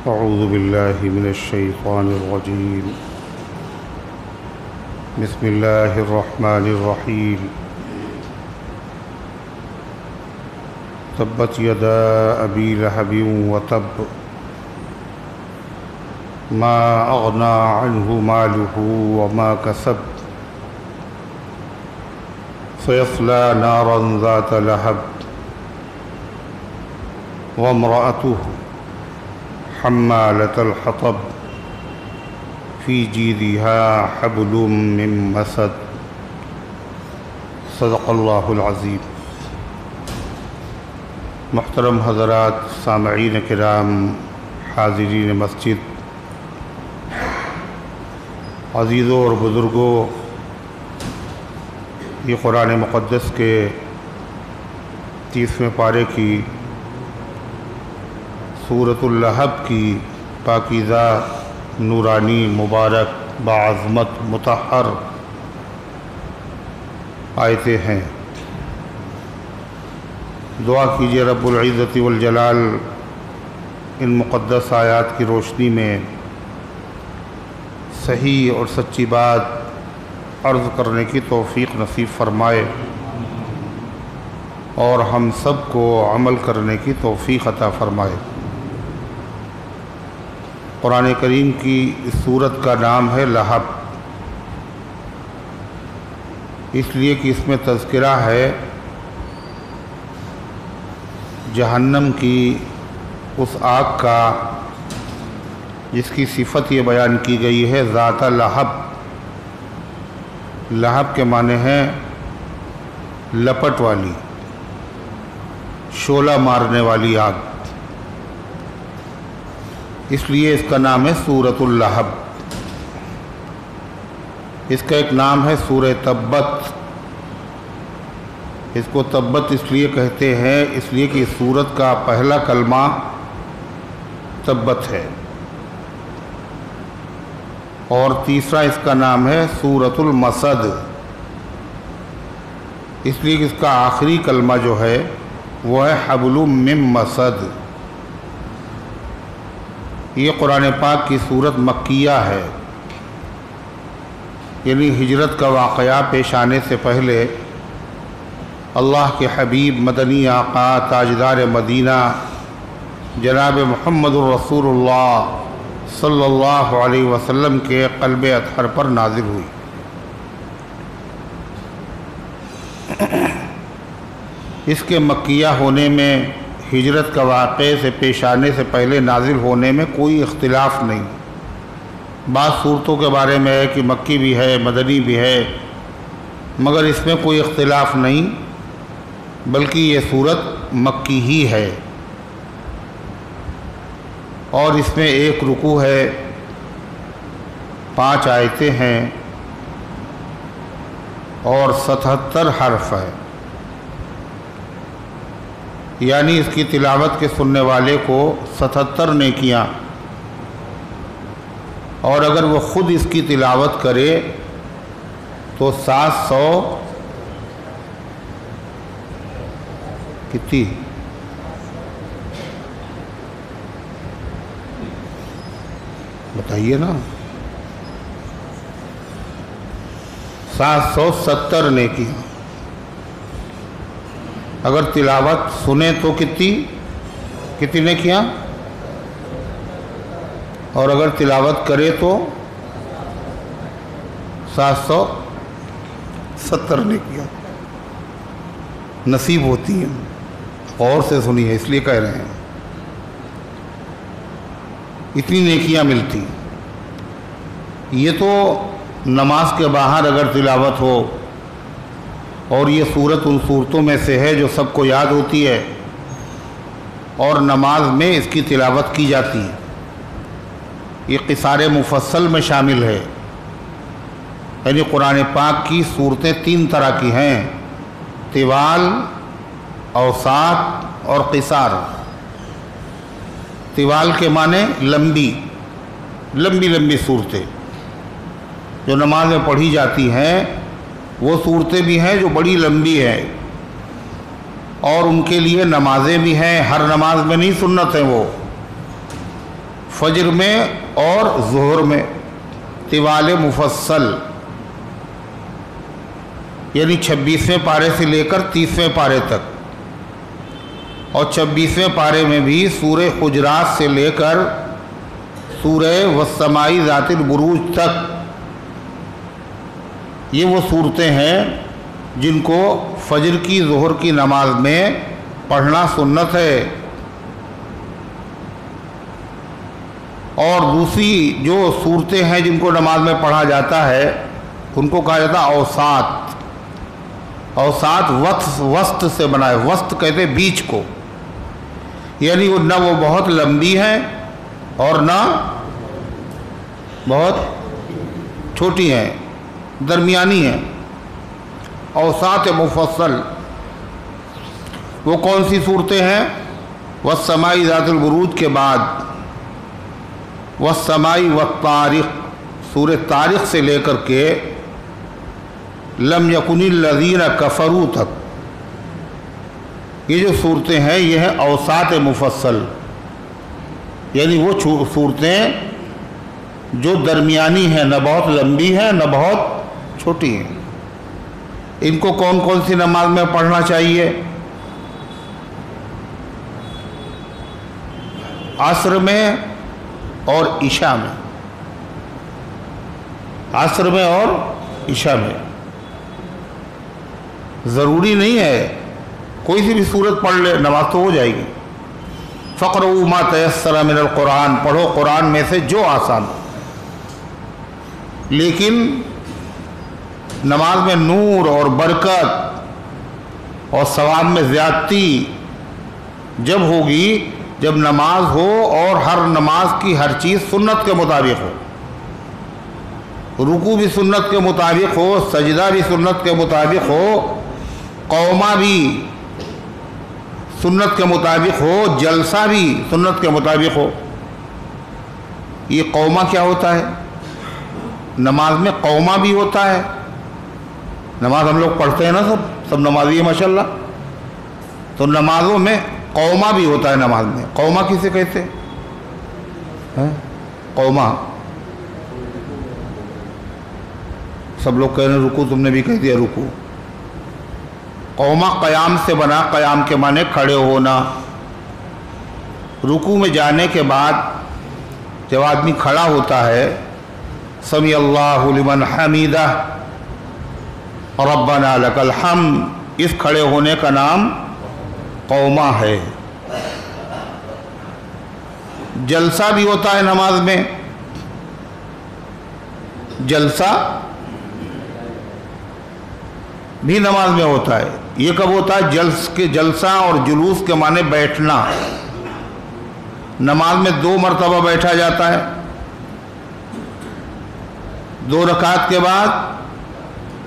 أعوذ بالله من الشيطان الرجيم. بسم الله الرحمن الرحيم. تبت يدا أبي لهب وتب ما أغنى عنه ماله وما كسب سيصلى نارا ذات لهب وامرأته حمالة الحطب في جيدها حبل من مسد. صدق اللہ العظیم. محترم حضرات، سامعین کرام، حاضرین مسجد، عزیزوں اور بزرگوں، یہ قرآن مقدس کے 30ویں پارے کی سورۃ اللہب کی پاکیزہ، نورانی، مبارک، باعظمت، مطہر آیتیں ہیں. دعا کیجیے رب العزت والجلال ان مقدس آیات کی روشنی میں صحیح اور سچی بات عرض کرنے کی توفیق نصیب فرمائے اور ہم سب کو عمل کرنے کی توفیق عطا فرمائے. قرآن کریم کی اس سورت کا نام ہے لہب، اس لیے کہ اس میں تذکرہ ہے جہنم کی اس آگ کا جس کی صفت یہ بیان کی گئی ہے ذات لہب. لہب کے معنی ہیں لپٹ والی، شعلہ مارنے والی آگ، اس لیے اس کا نام ہے سورۃ اللہب. اس کا ایک نام ہے سورہ تبت. اس کو تبت اس لیے کہتے ہیں اس لیے کہ اس سورت کا پہلا کلمہ تبت ہے، اور تیسرا اس کا نام ہے سورۃ المسد، اس لیے کہ اس کا آخری کلمہ جو ہے وہ ہے حبل من مسد. یہ قرآن پاک کی صورت مکیہ ہے، یعنی ہجرت کا واقعہ پیش آنے سے پہلے اللہ کے حبیب مدنی آقا تاجدار مدینہ جناب محمد الرسول اللہ صلی اللہ علیہ وسلم کے قلب اطہر پر نازل ہوئی. اس کے مکیہ ہونے میں، ہجرت کا واقعے سے پیش آنے سے پہلے نازل ہونے میں کوئی اختلاف نہیں. بعض صورتوں کے بارے میں ہے کہ مکی بھی ہے، مدنی بھی ہے، مگر اس میں کوئی اختلاف نہیں، بلکہ یہ صورت مکی ہی ہے. اور اس میں ایک رکوع ہے، 5 آیتیں ہیں اور 77 حرف ہے. یعنی اس کی تلاوت کے سننے والے کو 77 نیکیاں، اور اگر وہ خود اس کی تلاوت کرے تو 700 کتنی بتائیے نا، 770 نیکیاں. اگر تلاوت سنے تو کتنی نیکیاں، اور اگر تلاوت کرے تو 770 نیکیاں نصیب ہوتی ہیں. غور سے سنیے، اس لیے کہہ رہے ہیں اتنی نیکیاں ملتی. یہ تو نماز کے باہر اگر تلاوت ہو، اور یہ صورت ان صورتوں میں سے ہے جو سب کو یاد ہوتی ہے اور نماز میں اس کی تلاوت کی جاتی ہے. یہ قصار مفصل میں شامل ہے، یعنی قرآن پاک کی صورتیں 3 طرح کی ہیں: طوال، اوساط اور قصار. طوال کے معنی لمبی لمبی صورتیں جو نماز میں پڑھی جاتی ہیں. وہ صورتیں بھی ہیں جو بڑی لمبی ہیں، اور ان کے لیے نمازیں بھی ہیں. ہر نماز میں نہیں سنت ہیں، وہ فجر میں اور ظہر میں طوال مفصل، یعنی 26ویں پارے سے لے کر 30ویں پارے تک، اور 26ویں پارے میں بھی سورہ حجرات سے لے کر سورہ والسماء ذات البروج تک، یہ وہ صورتیں ہیں جن کو فجر کی ظہر کی نماز میں پڑھنا سنت ہے۔ اور دوسری جو صورتیں ہیں جن کو نماز میں پڑھا جاتا ہے ان کو کہا جاتا ہے اوساط۔ اوساط وسط سے بنا ہے، وسط کہتے ہیں بیچ کو، یعنی وہ نہ وہ بہت لمبی ہیں اور نہ بہت چھوٹی ہیں، درمیانی ہیں۔ اوساط مفصل وہ کون سی صورتیں ہیں؟ والسماء ذات البروج کے بعد والسماء والطارق، سورہ طارق سے لے کر کے لم یکن الذین کفروا تک، یہ جو صورتیں ہیں یہ ہیں اوساط مفصل، یعنی وہ صورتیں جو درمیانی ہیں، نہ بہت لمبی ہیں نہ بہت چھوٹی ہیں۔ ان کو کون کون سی نماز میں پڑھنا چاہیے؟ عصر میں اور عشاء میں، عصر میں اور عشاء میں۔ ضروری نہیں ہے کوئی سی بھی صورت پڑھ لے نماز تو ہو جائے گی۔ فقرؤوا ما تیسر من القرآن، پڑھو قرآن میں سے جو آسان ہو، لیکن نماز میں نور اور برکت اور ثواب میں زیادتی جب ہوگی جب نماز ہو اور ہر نماز کی ہر چیز سنت کے مطابق ہو، رکوع بھی سنت کے مطابق ہو، سجدہ بھی سنت کے مطابق ہو، قومہ بھی سنت کے مطابق ہو، جلسہ بھی سنت کے مطابق ہو۔ یہ قومہ کیا ہوتا ہے؟ نماز میں قومہ بھی ہوتا ہے۔ نماز ہم لوگ پڑھتے ہیں نا، سب نمازی ہیں ماشاءاللہ، تو نمازوں میں قومہ بھی ہوتا ہے۔ نماز میں قومہ کسے کہتے ہیں؟ قومہ سب لوگ کہہ رہے ہیں رکوع، تم نے بھی کہہ دیا رکوع۔ قومہ قیام سے بنا، قیام کے معنی کھڑے ہونا۔ رکوع میں جانے کے بعد جب آدمی کھڑا ہوتا ہے، سمیع اللہ لمن حمیدہ ربنا لک الحمد، اس کھڑے ہونے کا نام قومہ ہے۔ جلسہ بھی ہوتا ہے نماز میں، جلسہ بھی نماز میں ہوتا ہے۔ یہ کب ہوتا ہے؟ جلسہ اور جلوس کے معنی بیٹھنا۔ نماز میں 2 مرتبہ بیٹھا جاتا ہے، 2 رکعت کے بعد،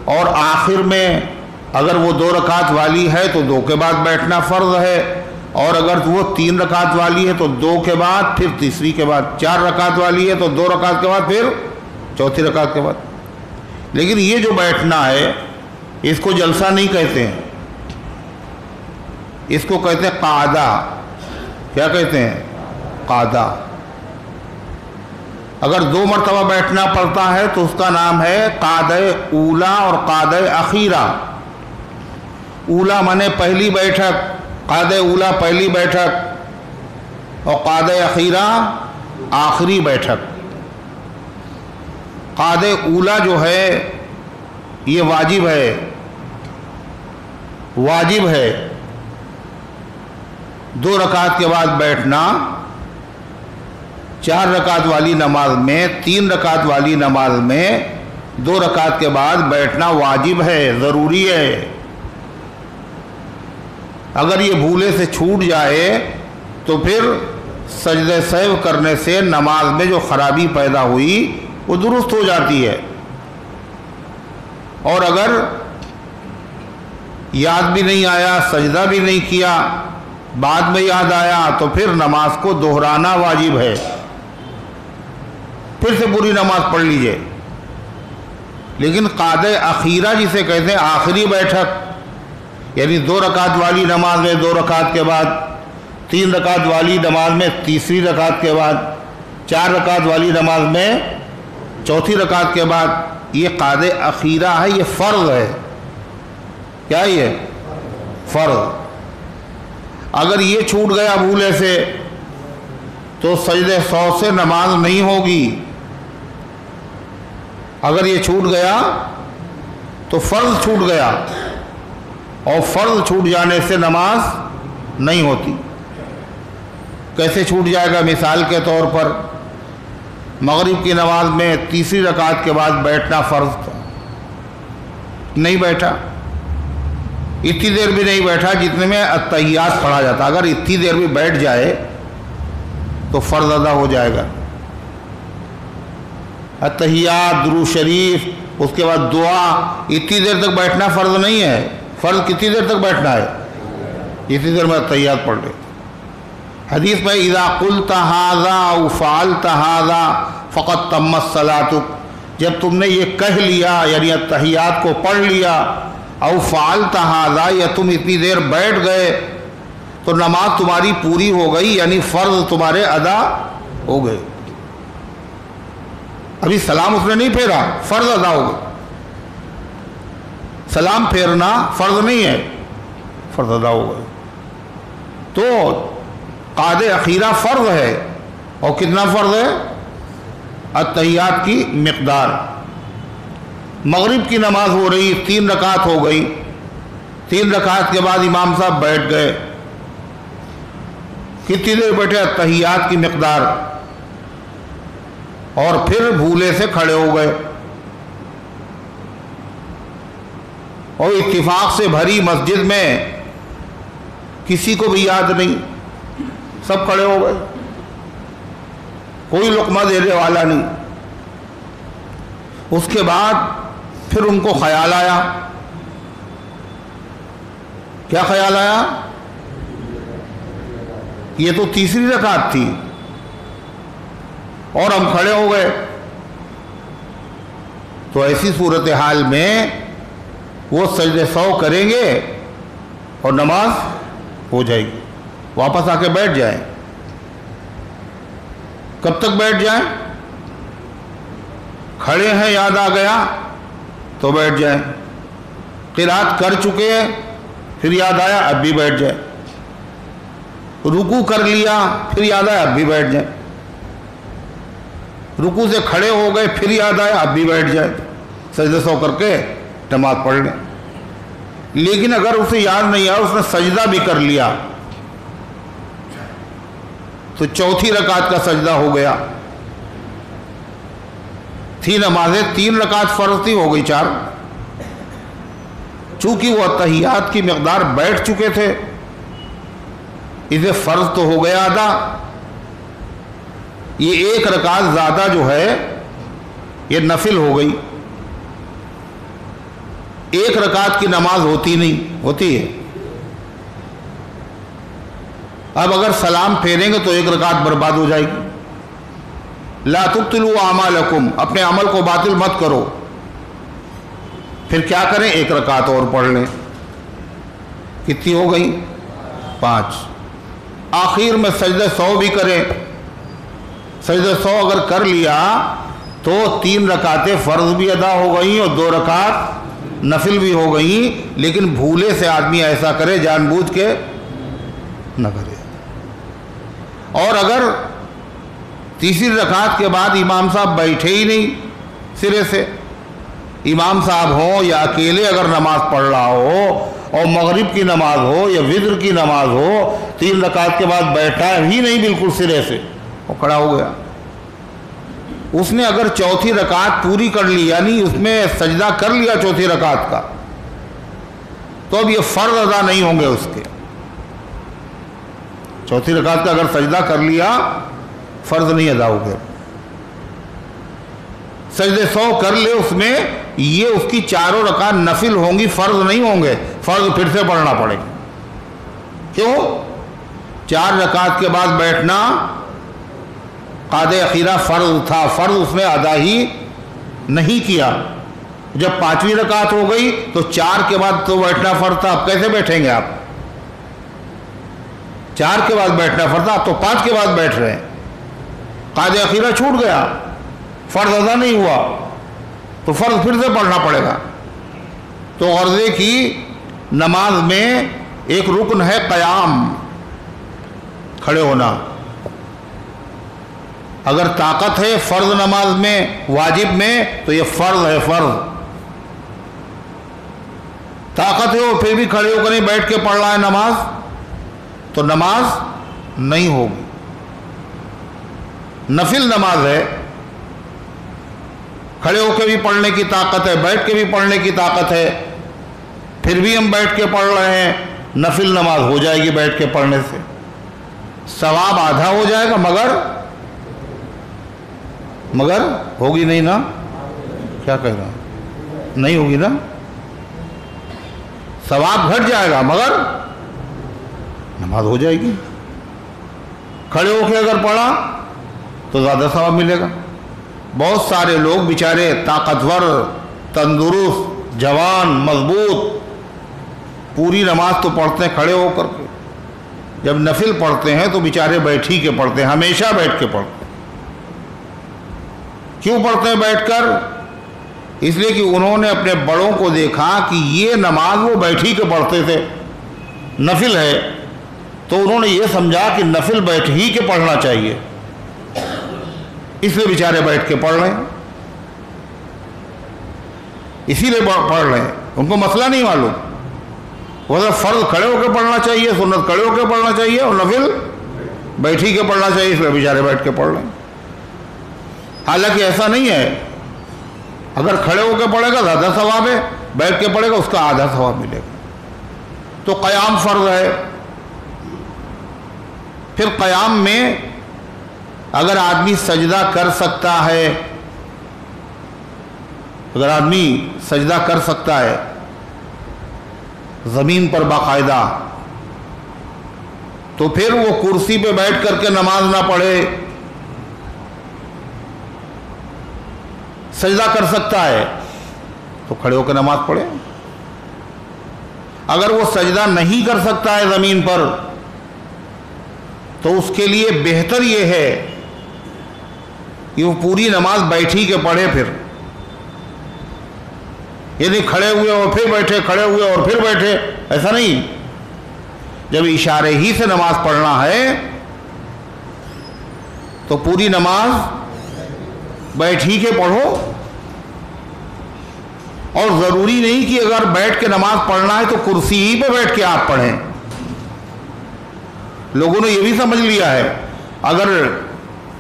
اور آخر میں اگر وہ 2 رکعت والی ہے تو 2 کے بعد بیٹھنا فرض ہے، اور اگر وہ 3 رکعت والی ہے تو 2 کے بعد، پھر تیسری کے بعد، 4 رکعت والی ہے تو 2 رکعت کے بعد، پھر چوتھی رکعت کے بعد۔ لیکن یہ جو بیٹھنا ہے اس کو جلسہ نہیں کہتے ہیں، اس کو کہتے ہیں قعدہ۔ کیا کہتے ہیں؟ قعدہ۔ اگر 2 مرتبہ بیٹھنا پڑتا ہے تو اس کا نام ہے قعدہ اولا اور قعدہ اخیرہ۔ اولا مانے پہلی بیٹھک، قعدہ اولا پہلی بیٹھک، اور قعدہ اخیرہ آخری بیٹھک۔ قعدہ اولا جو ہے یہ واجب ہے، واجب ہے 2 رکعت کے بعد بیٹھنا۔ 4 رکعت والی نماز میں، 3 رکعت والی نماز میں 2 رکعت کے بعد بیٹھنا واجب ہے، ضروری ہے۔ اگر یہ بھولے سے چھوٹ جائے تو پھر سجدہ سہو کرنے سے نماز میں جو خرابی پیدا ہوئی وہ درست ہو جاتی ہے، اور اگر یاد بھی نہیں آیا، سجدہ بھی نہیں کیا، بعد میں یاد آیا تو پھر نماز کو دہرانا واجب ہے، پھر سے پوری نماز پڑھ لیجئے۔ لیکن قعدہ اخیرہ جسے کہتے ہیں آخری بیٹھک، یعنی 2 رکعت والی نماز میں 2 رکعت کے بعد، 3 رکعت والی نماز میں تیسری رکعت کے بعد، 4 رکعت والی نماز میں چوتھی رکعت کے بعد یہ قعدہ اخیرہ ہے، یہ فرض ہے. کیا یہ فرض؟ اگر یہ چھوٹ گیا بھولے سے تو سجدہ سہو سے نماز نہیں ہوگی. اگر یہ چھوٹ گیا تو فرض چھوٹ گیا، اور فرض چھوٹ جانے سے نماز نہیں ہوتی. کیسے چھوٹ جائے گا؟ مثال کے طور پر مغرب کی نماز میں تیسری رکعت کے بعد بیٹھنا فرض تھا، نہیں بیٹھا، اتنی دیر بھی نہیں بیٹھا جتنے میں التحیات پڑھا جاتا. اگر اتنی دیر بھی بیٹھ جائے تو فرض ادا ہو جائے گا. التحیات، درود شریف، اس کے بعد دعا، اتنی دیر تک بیٹھنا فرض نہیں ہے. فرض کتنی دیر تک بیٹھنا ہے؟ اتنی دیر میں التحیات پڑھ لے. حدیث میں اذا قلت ھذا او فعلت ھذا فقد تمت صلاتک، جب تم نے یہ کہہ لیا یعنی التحیات کو پڑھ لیا، او فعلت ھذا یا تم اتنی دیر بیٹھ گئے تو نماز تمہاری پوری ہو گئی، یعنی فرض تمہارے ادا ہو گئے. ابھی سلام اس نے نہیں پھیرا، فرض ادا ہو گئے. سلام پھیرنا فرض نہیں ہے، فرض ادا ہو گئے. تو قعدہ اخیرہ فرض ہے، اور کتنا فرض ہے؟ التحیات کی مقدار. مغرب کی نماز ہو رہی، 3 رکعت ہو گئی، 3 رکعت کے بعد امام صاحب بیٹھ گئے. کتنی دیر بیٹھے؟ التحیات کی مقدار. اور پھر بھولے سے کھڑے ہو گئے، اور اتفاق سے بھری مسجد میں کسی کو بھی یاد نہیں، سب کھڑے ہو گئے، کوئی لقمہ دینے والا نہیں. اس کے بعد پھر ان کو خیال آیا. کیا خیال آیا؟ یہ تو تیسری رکعت تھی اور ہم کھڑے ہو گئے. تو ایسی صورتحال میں وہ سجدہ سہو کریں گے اور نماز ہو جائے گی. واپس آ کے بیٹھ جائیں. کب تک بیٹھ جائیں؟ کھڑے ہیں، یاد آ گیا تو بیٹھ جائیں. قرات کر چکے ہیں، پھر یاد آیا اب بھی بیٹھ جائیں. رکوع کر لیا، پھر یاد آیا اب بھی بیٹھ جائیں. رکوع سے کھڑے ہو گئے، پھر یاد آیا اب بھی بیٹھ جائیں. سجدہ سہو کر کے نماز پڑھ لیں. لیکن اگر اسے یاد نہیں آیا، اس نے سجدہ بھی کر لیا، تو چوتھی رکعت کا سجدہ ہو گیا. تھی نمازیں 3 رکعت فرض تھی، ہو گئی 4. چونکہ وہ التحیات کی مقدار بیٹھ چکے تھے، اسے فرض تو ہو گیا ادا. یہ 1 رکعت زیادہ جو ہے یہ نفل ہو گئی. 1 رکعت کی نماز ہوتی نہیں، ہوتی ہے. اب اگر سلام پھیریں گے تو 1 رکعت برباد ہو جائے گی. لا تبطلوا اعمالکم، اپنے عمل کو باطل مت کرو. پھر کیا کریں؟ 1 رکعت اور پڑھ لیں. کتنی ہو گئی؟ 5. آخر میں سجدہ سہو بھی کریں. سجدہ سہو اگر کر لیا تو 3 رکعتیں فرض بھی ادا ہو گئیں اور 2 رکعت نفل بھی ہو گئیں. لیکن بھولے سے آدمی ایسا کرے، جان بوجھ کے نہ کرے. اور اگر تیسری رکعت کے بعد امام صاحب بیٹھے ہی نہیں سرے سے، امام صاحب ہوں یا اکیلے اگر نماز پڑھ رہا ہو اور مغرب کی نماز ہو یا وتر کی نماز ہو، 3 رکعت کے بعد بیٹھا ہی نہیں بالکل سرے سے، وہ کھڑا ہو گیا. اس نے اگر چوتھی رکعت پوری کر لی، یعنی اس میں سجدہ کر لیا چوتھی رکعت کا، تو اب یہ فرض ادا نہیں ہوں گے اس کے. چوتھی رکعت کا اگر سجدہ کر لیا، فرض نہیں ادا ہو گئے. سجدے سہو کر لے اس میں، یہ اس کی 4 رکعت نفل ہوں گی، فرض نہیں ہوں گے. فرض پھر سے پڑھنا پڑے گا. کیوں؟ 4 رکعت کے بعد بیٹھنا قعدہ اخیرہ فرض تھا، فرض اس نے ادا ہی نہیں کیا. جب 5ویں رکعت ہو گئی تو 4 کے بعد تو بیٹھنا فرض تھا. اب کیسے بیٹھیں گے آپ؟ 4 کے بعد بیٹھنا فرض تھا، آپ تو 5 کے بعد بیٹھ رہے ہیں. قاعدہ اخیرہ چھوٹ گیا، فرض ادا نہیں ہوا، تو فرض پھر سے پڑھنا پڑے گا۔ تو غرضے کی نماز میں ایک رکن ہے قیام، کھڑے ہونا۔ اگر طاقت ہے فرض نماز میں، واجب میں، تو یہ فرض ہے، فرض۔ طاقت ہے اور پھر بھی کھڑے ہو کر نہیں بیٹھ کے پڑھ رہا ہے نماز، تو نماز نہیں ہوگی۔ نفل نماز ہے، کھڑے ہو کے بھی پڑھنے کی طاقت ہے، بیٹھ کے بھی پڑھنے کی طاقت ہے، پھر بھی ہم بیٹھ کے پڑھ رہے ہیں، نفل نماز ہو جائے گی بیٹھ کے پڑھنے سے، ثواب آدھا ہو جائے گا، مگر ہوگی نہیں نا؟ کیا کہہ رہا ہوں؟ نہیں ہوگی نا؟ ثواب گھٹ جائے گا مگر نماز ہو جائے گی۔ کھڑے ہو کے اگر پڑھا تو زیادہ ثواب ملے گا۔ بہت سارے لوگ بیچارے طاقتور، تندرست، جوان، مضبوط، پوری نماز تو پڑھتے ہیں کھڑے ہو کر کے، جب نفل پڑھتے ہیں تو بیچارے بیٹھ ہی کے پڑھتے ہیں، ہمیشہ بیٹھ کے پڑھتے ہیں۔ کیوں پڑھتے ہیں بیٹھ کر؟ اس لیے کہ انہوں نے اپنے بڑوں کو دیکھا کہ یہ نماز وہ بیٹھ ہی کے پڑھتے تھے، نفل ہے، تو انہوں نے یہ سمجھا کہ نفل بیٹھ ہی کے پڑھنا چاہیے، اس لیے بیچارے بیٹھ کے پڑھ رہے ہیں، اسی لیے پڑھ رہے ہیں، ان کو مسئلہ نہیں معلوم۔ وہ فرض کھڑے ہو کے پڑھنا چاہیے، سنت کھڑے ہو کے پڑھنا چاہیے، اور نفل بیٹھ ہی کے پڑھنا چاہیے، اس لیے بیچارے بیٹھ کے پڑھ رہے ہیں۔ حالانکہ ایسا نہیں ہے، اگر کھڑے ہو کے پڑھے گا زیادہ ثواب ہے، بیٹھ کے پڑھے گا اس کا آدھا ثواب ملے گا۔ تو قیام فرض ہے۔ پھر قیام میں اگر آدمی سجدہ کر سکتا ہے، اگر آدمی سجدہ کر سکتا ہے زمین پر باقاعدہ، تو پھر وہ کرسی پہ بیٹھ کر کے نماز نہ پڑھے، سجدہ کر سکتا ہے تو کھڑے ہو کے نماز پڑھے۔ اگر وہ سجدہ نہیں کر سکتا ہے زمین پر، تو اس کے لیے بہتر یہ ہے کہ وہ پوری نماز بیٹھی کے پڑھے، پھر یعنی کھڑے ہوئے اور پھر بیٹھے، کھڑے ہوئے اور پھر بیٹھے، ایسا نہیں۔ جب اشارے ہی سے نماز پڑھنا ہے تو پوری نماز بیٹھ ہی کے پڑھو، اور ضروری نہیں کہ اگر بیٹھ کے نماز پڑھنا ہے تو کرسی ہی پہ بیٹھ کے آپ پڑھیں۔ لوگوں نے یہ بھی سمجھ لیا ہے اگر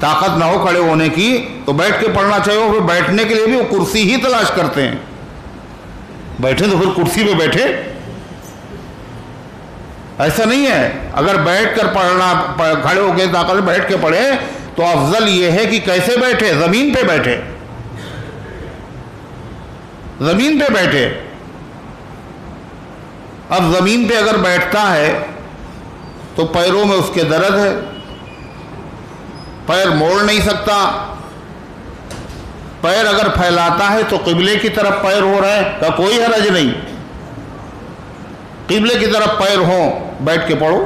طاقت نہ ہو کھڑے ہونے کی تو بیٹھ کے پڑھنا چاہیے، اور پھر بیٹھنے کے لیے بھی وہ کرسی ہی تلاش کرتے ہیں، بیٹھے تو پھر کرسی پہ بیٹھے۔ ایسا نہیں ہے، اگر بیٹھ کر پڑھنا، کھڑے ہو کے طاقت سے بیٹھ کے پڑھے تو افضل یہ ہے کہ کیسے بیٹھے؟ زمین پہ بیٹھے، زمین پہ بیٹھے۔ اب زمین پہ اگر بیٹھتا ہے تو پیروں میں اس کے درد ہے، پیر موڑ نہیں سکتا، پیر اگر پھیلاتا ہے تو قبلے کی طرف پیر ہو رہے ہیں، کا کوئی حرج نہیں، قبلے کی طرف پیر ہوں، بیٹھ کے پڑھو۔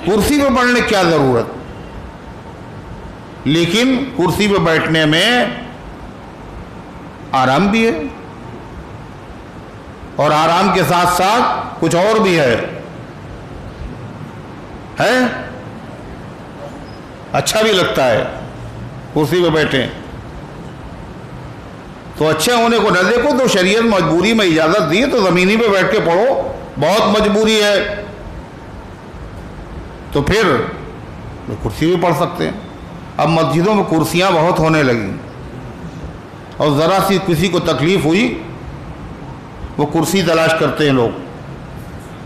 کرسی پہ پڑھنے کیا ضرورت؟ لیکن کرسی پہ بیٹھنے میں آرام بھی ہے، اور آرام کے ساتھ ساتھ کچھ اور بھی ہے، اچھا بھی لگتا ہے کرسی پہ بیٹھے تو اچھے ہونے کو نہ دیکھو، تو شریعت مجبوری میں اجازت دی تو زمینی پہ بیٹھ کے پڑھو، بہت مجبوری ہے تو پھر کرسی بھی پڑھ سکتے ہیں۔ اب مسجدوں میں کرسیاں بہت ہونے لگیں، اور ذرا سی کسی کو تکلیف ہوئی وہ کرسی تلاش کرتے ہیں لوگ،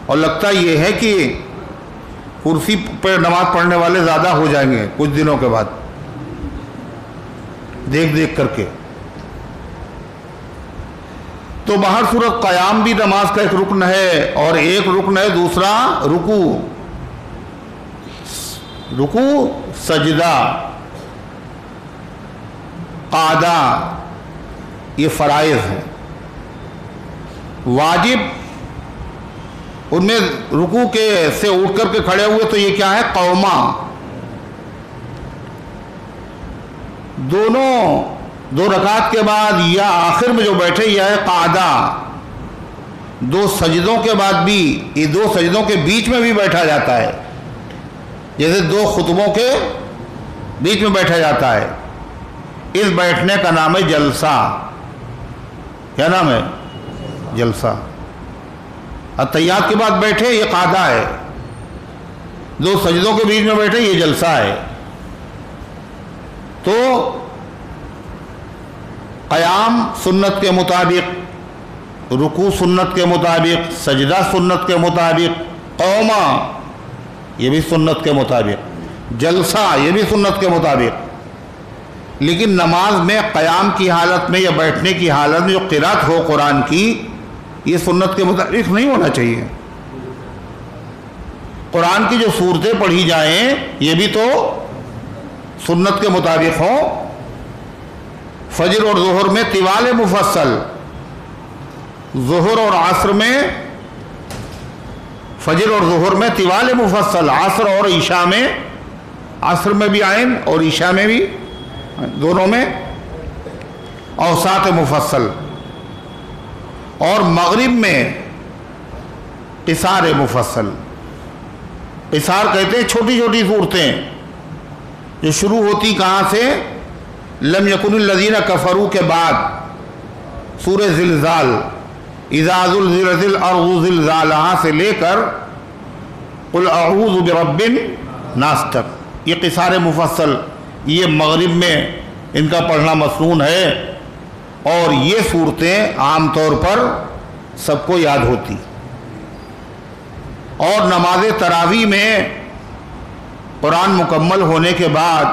اور لگتا یہ ہے کہ کرسی پہ نماز پڑھنے والے زیادہ ہو جائیں گے کچھ دنوں کے بعد، دیکھ دیکھ کر کے۔ تو بہر صورت قیام بھی نماز کا ایک رکن ہے، اور ایک رکن ہے دوسرا رکوع، رکوع، سجدہ، قعدہ، یہ فرائض ہیں۔ واجب ان میں رکوع کے سے اٹھ کر کے کھڑے ہوئے تو یہ کیا ہے؟ قوما، دونوں دو رکعت کے بعد یا آخر میں جو بیٹھے یہ ہے قعدہ. دو سجدوں کے بعد بھی، یہ دو سجدوں کے بیچ میں بھی بیٹھا جاتا ہے، جیسے دو خطبوں کے بیچ میں بیٹھا جاتا ہے. اس بیٹھنے کا نام ہے جلسہ. کیا نام ہے؟ جلسہ. التحیات کے بعد بیٹھے یہ قعدہ ہے، دو سجدوں کے بیچ میں بیٹھے یہ جلسہ ہے. تو قیام سنت کے مطابق، رکوع سنت کے مطابق، سجدہ سنت کے مطابق، قوما یہ بھی سنت کے مطابق، جلسہ یہ بھی سنت کے مطابق. لیکن نماز میں قیام کی حالت میں یا بیٹھنے کی حالت میں جو قرات ہو قرآن کی، یہ سنت کے مطابق نہیں ہونا چاہیے. قرآن کی جو صورتیں پڑھی جائیں یہ بھی تو سنت کے مطابق ہوں. فجر اور ظہر میں طوال مفصل، ظہر اور عصر میں، فجر اور ظہر میں طوال مفصل، عصر اور عشاء میں، عصر میں بھی عین اور عشاء میں بھی، دونوں میں اوساط مفصل. اور مغرب میں قصار مفصل. قصار کہتے ہیں چھوٹی چھوٹی صورتیں جو شروع ہوتی کہاں سے؟ لم یکن الذین کفروا کے بعد سورہ زلزال، اذا زلزلت الارض زلزالہا سے لے کر قل اعوذ برب الناس تک، یہ قصار مفصل. یہ مغرب میں ان کا پڑھنا مسنون ہے، اور یہ صورتیں عام طور پر سب کو یاد ہوتی. اور نماز تراویح میں قرآن مکمل ہونے کے بعد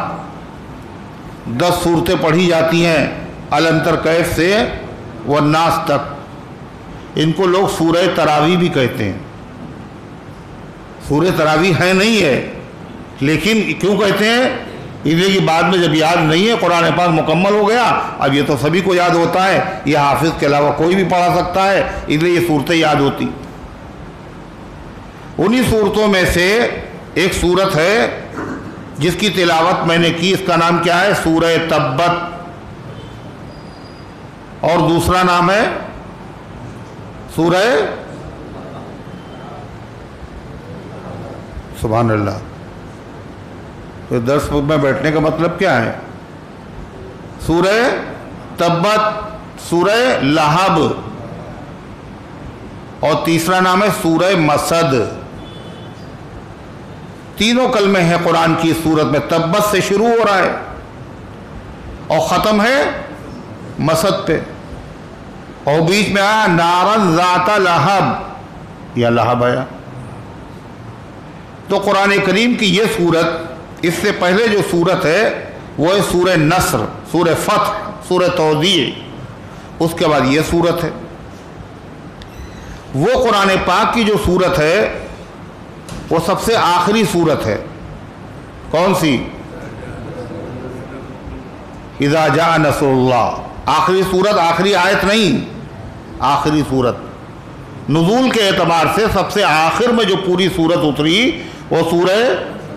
10 صورتیں پڑھی جاتی ہیں، الم تر کیف سے والناس تک. ان کو لوگ سورہ تراویح بھی کہتے ہیں. سورہ تراویح ہے نہیں ہے، لیکن کیوں کہتے ہیں؟ اس لیے کہ بعد میں جب یاد نہیں ہے، قرآن پاک مکمل ہو گیا، اب یہ تو سبھی کو یاد ہوتا ہے، یہ حافظ کے علاوہ کوئی بھی پڑھا سکتا ہے، اس لیے یہ صورتیں یاد ہوتی. انہی صورتوں میں سے ایک صورت ہے جس کی تلاوت میں نے کی، اس کا نام کیا ہے؟ سورہ تبت. اور دوسرا نام ہے سورہ سبحان اللہ. تو درس میں بیٹھنے کا مطلب کیا ہے؟ سورہ تبت، سورہ لہب، اور تیسرا نام ہے سورہ مسد. تینوں کلمے ہیں قرآن کی سورت میں. تبت سے شروع ہو رہا ہے اور ختم ہے مسد پہ، اور بیچ میں آیا نارن ذات لہب، یا لہب آیا. تو قرآن کریم کی یہ سورت، اس سے پہلے جو سورت ہے وہ ہے سورہ نصر، سورہ فتح، سورہ توضیع. اس کے بعد یہ سورت ہے. وہ قرآن پاک کی جو سورت ہے وہ سب سے آخری سورت ہے. کون سی؟ اذا جاء نصر اللہ. آخری سورت، آخری آیت نہیں، آخری سورت. نزول کے اعتبار سے سب سے آخر میں جو پوری سورت اتری وہ سورہ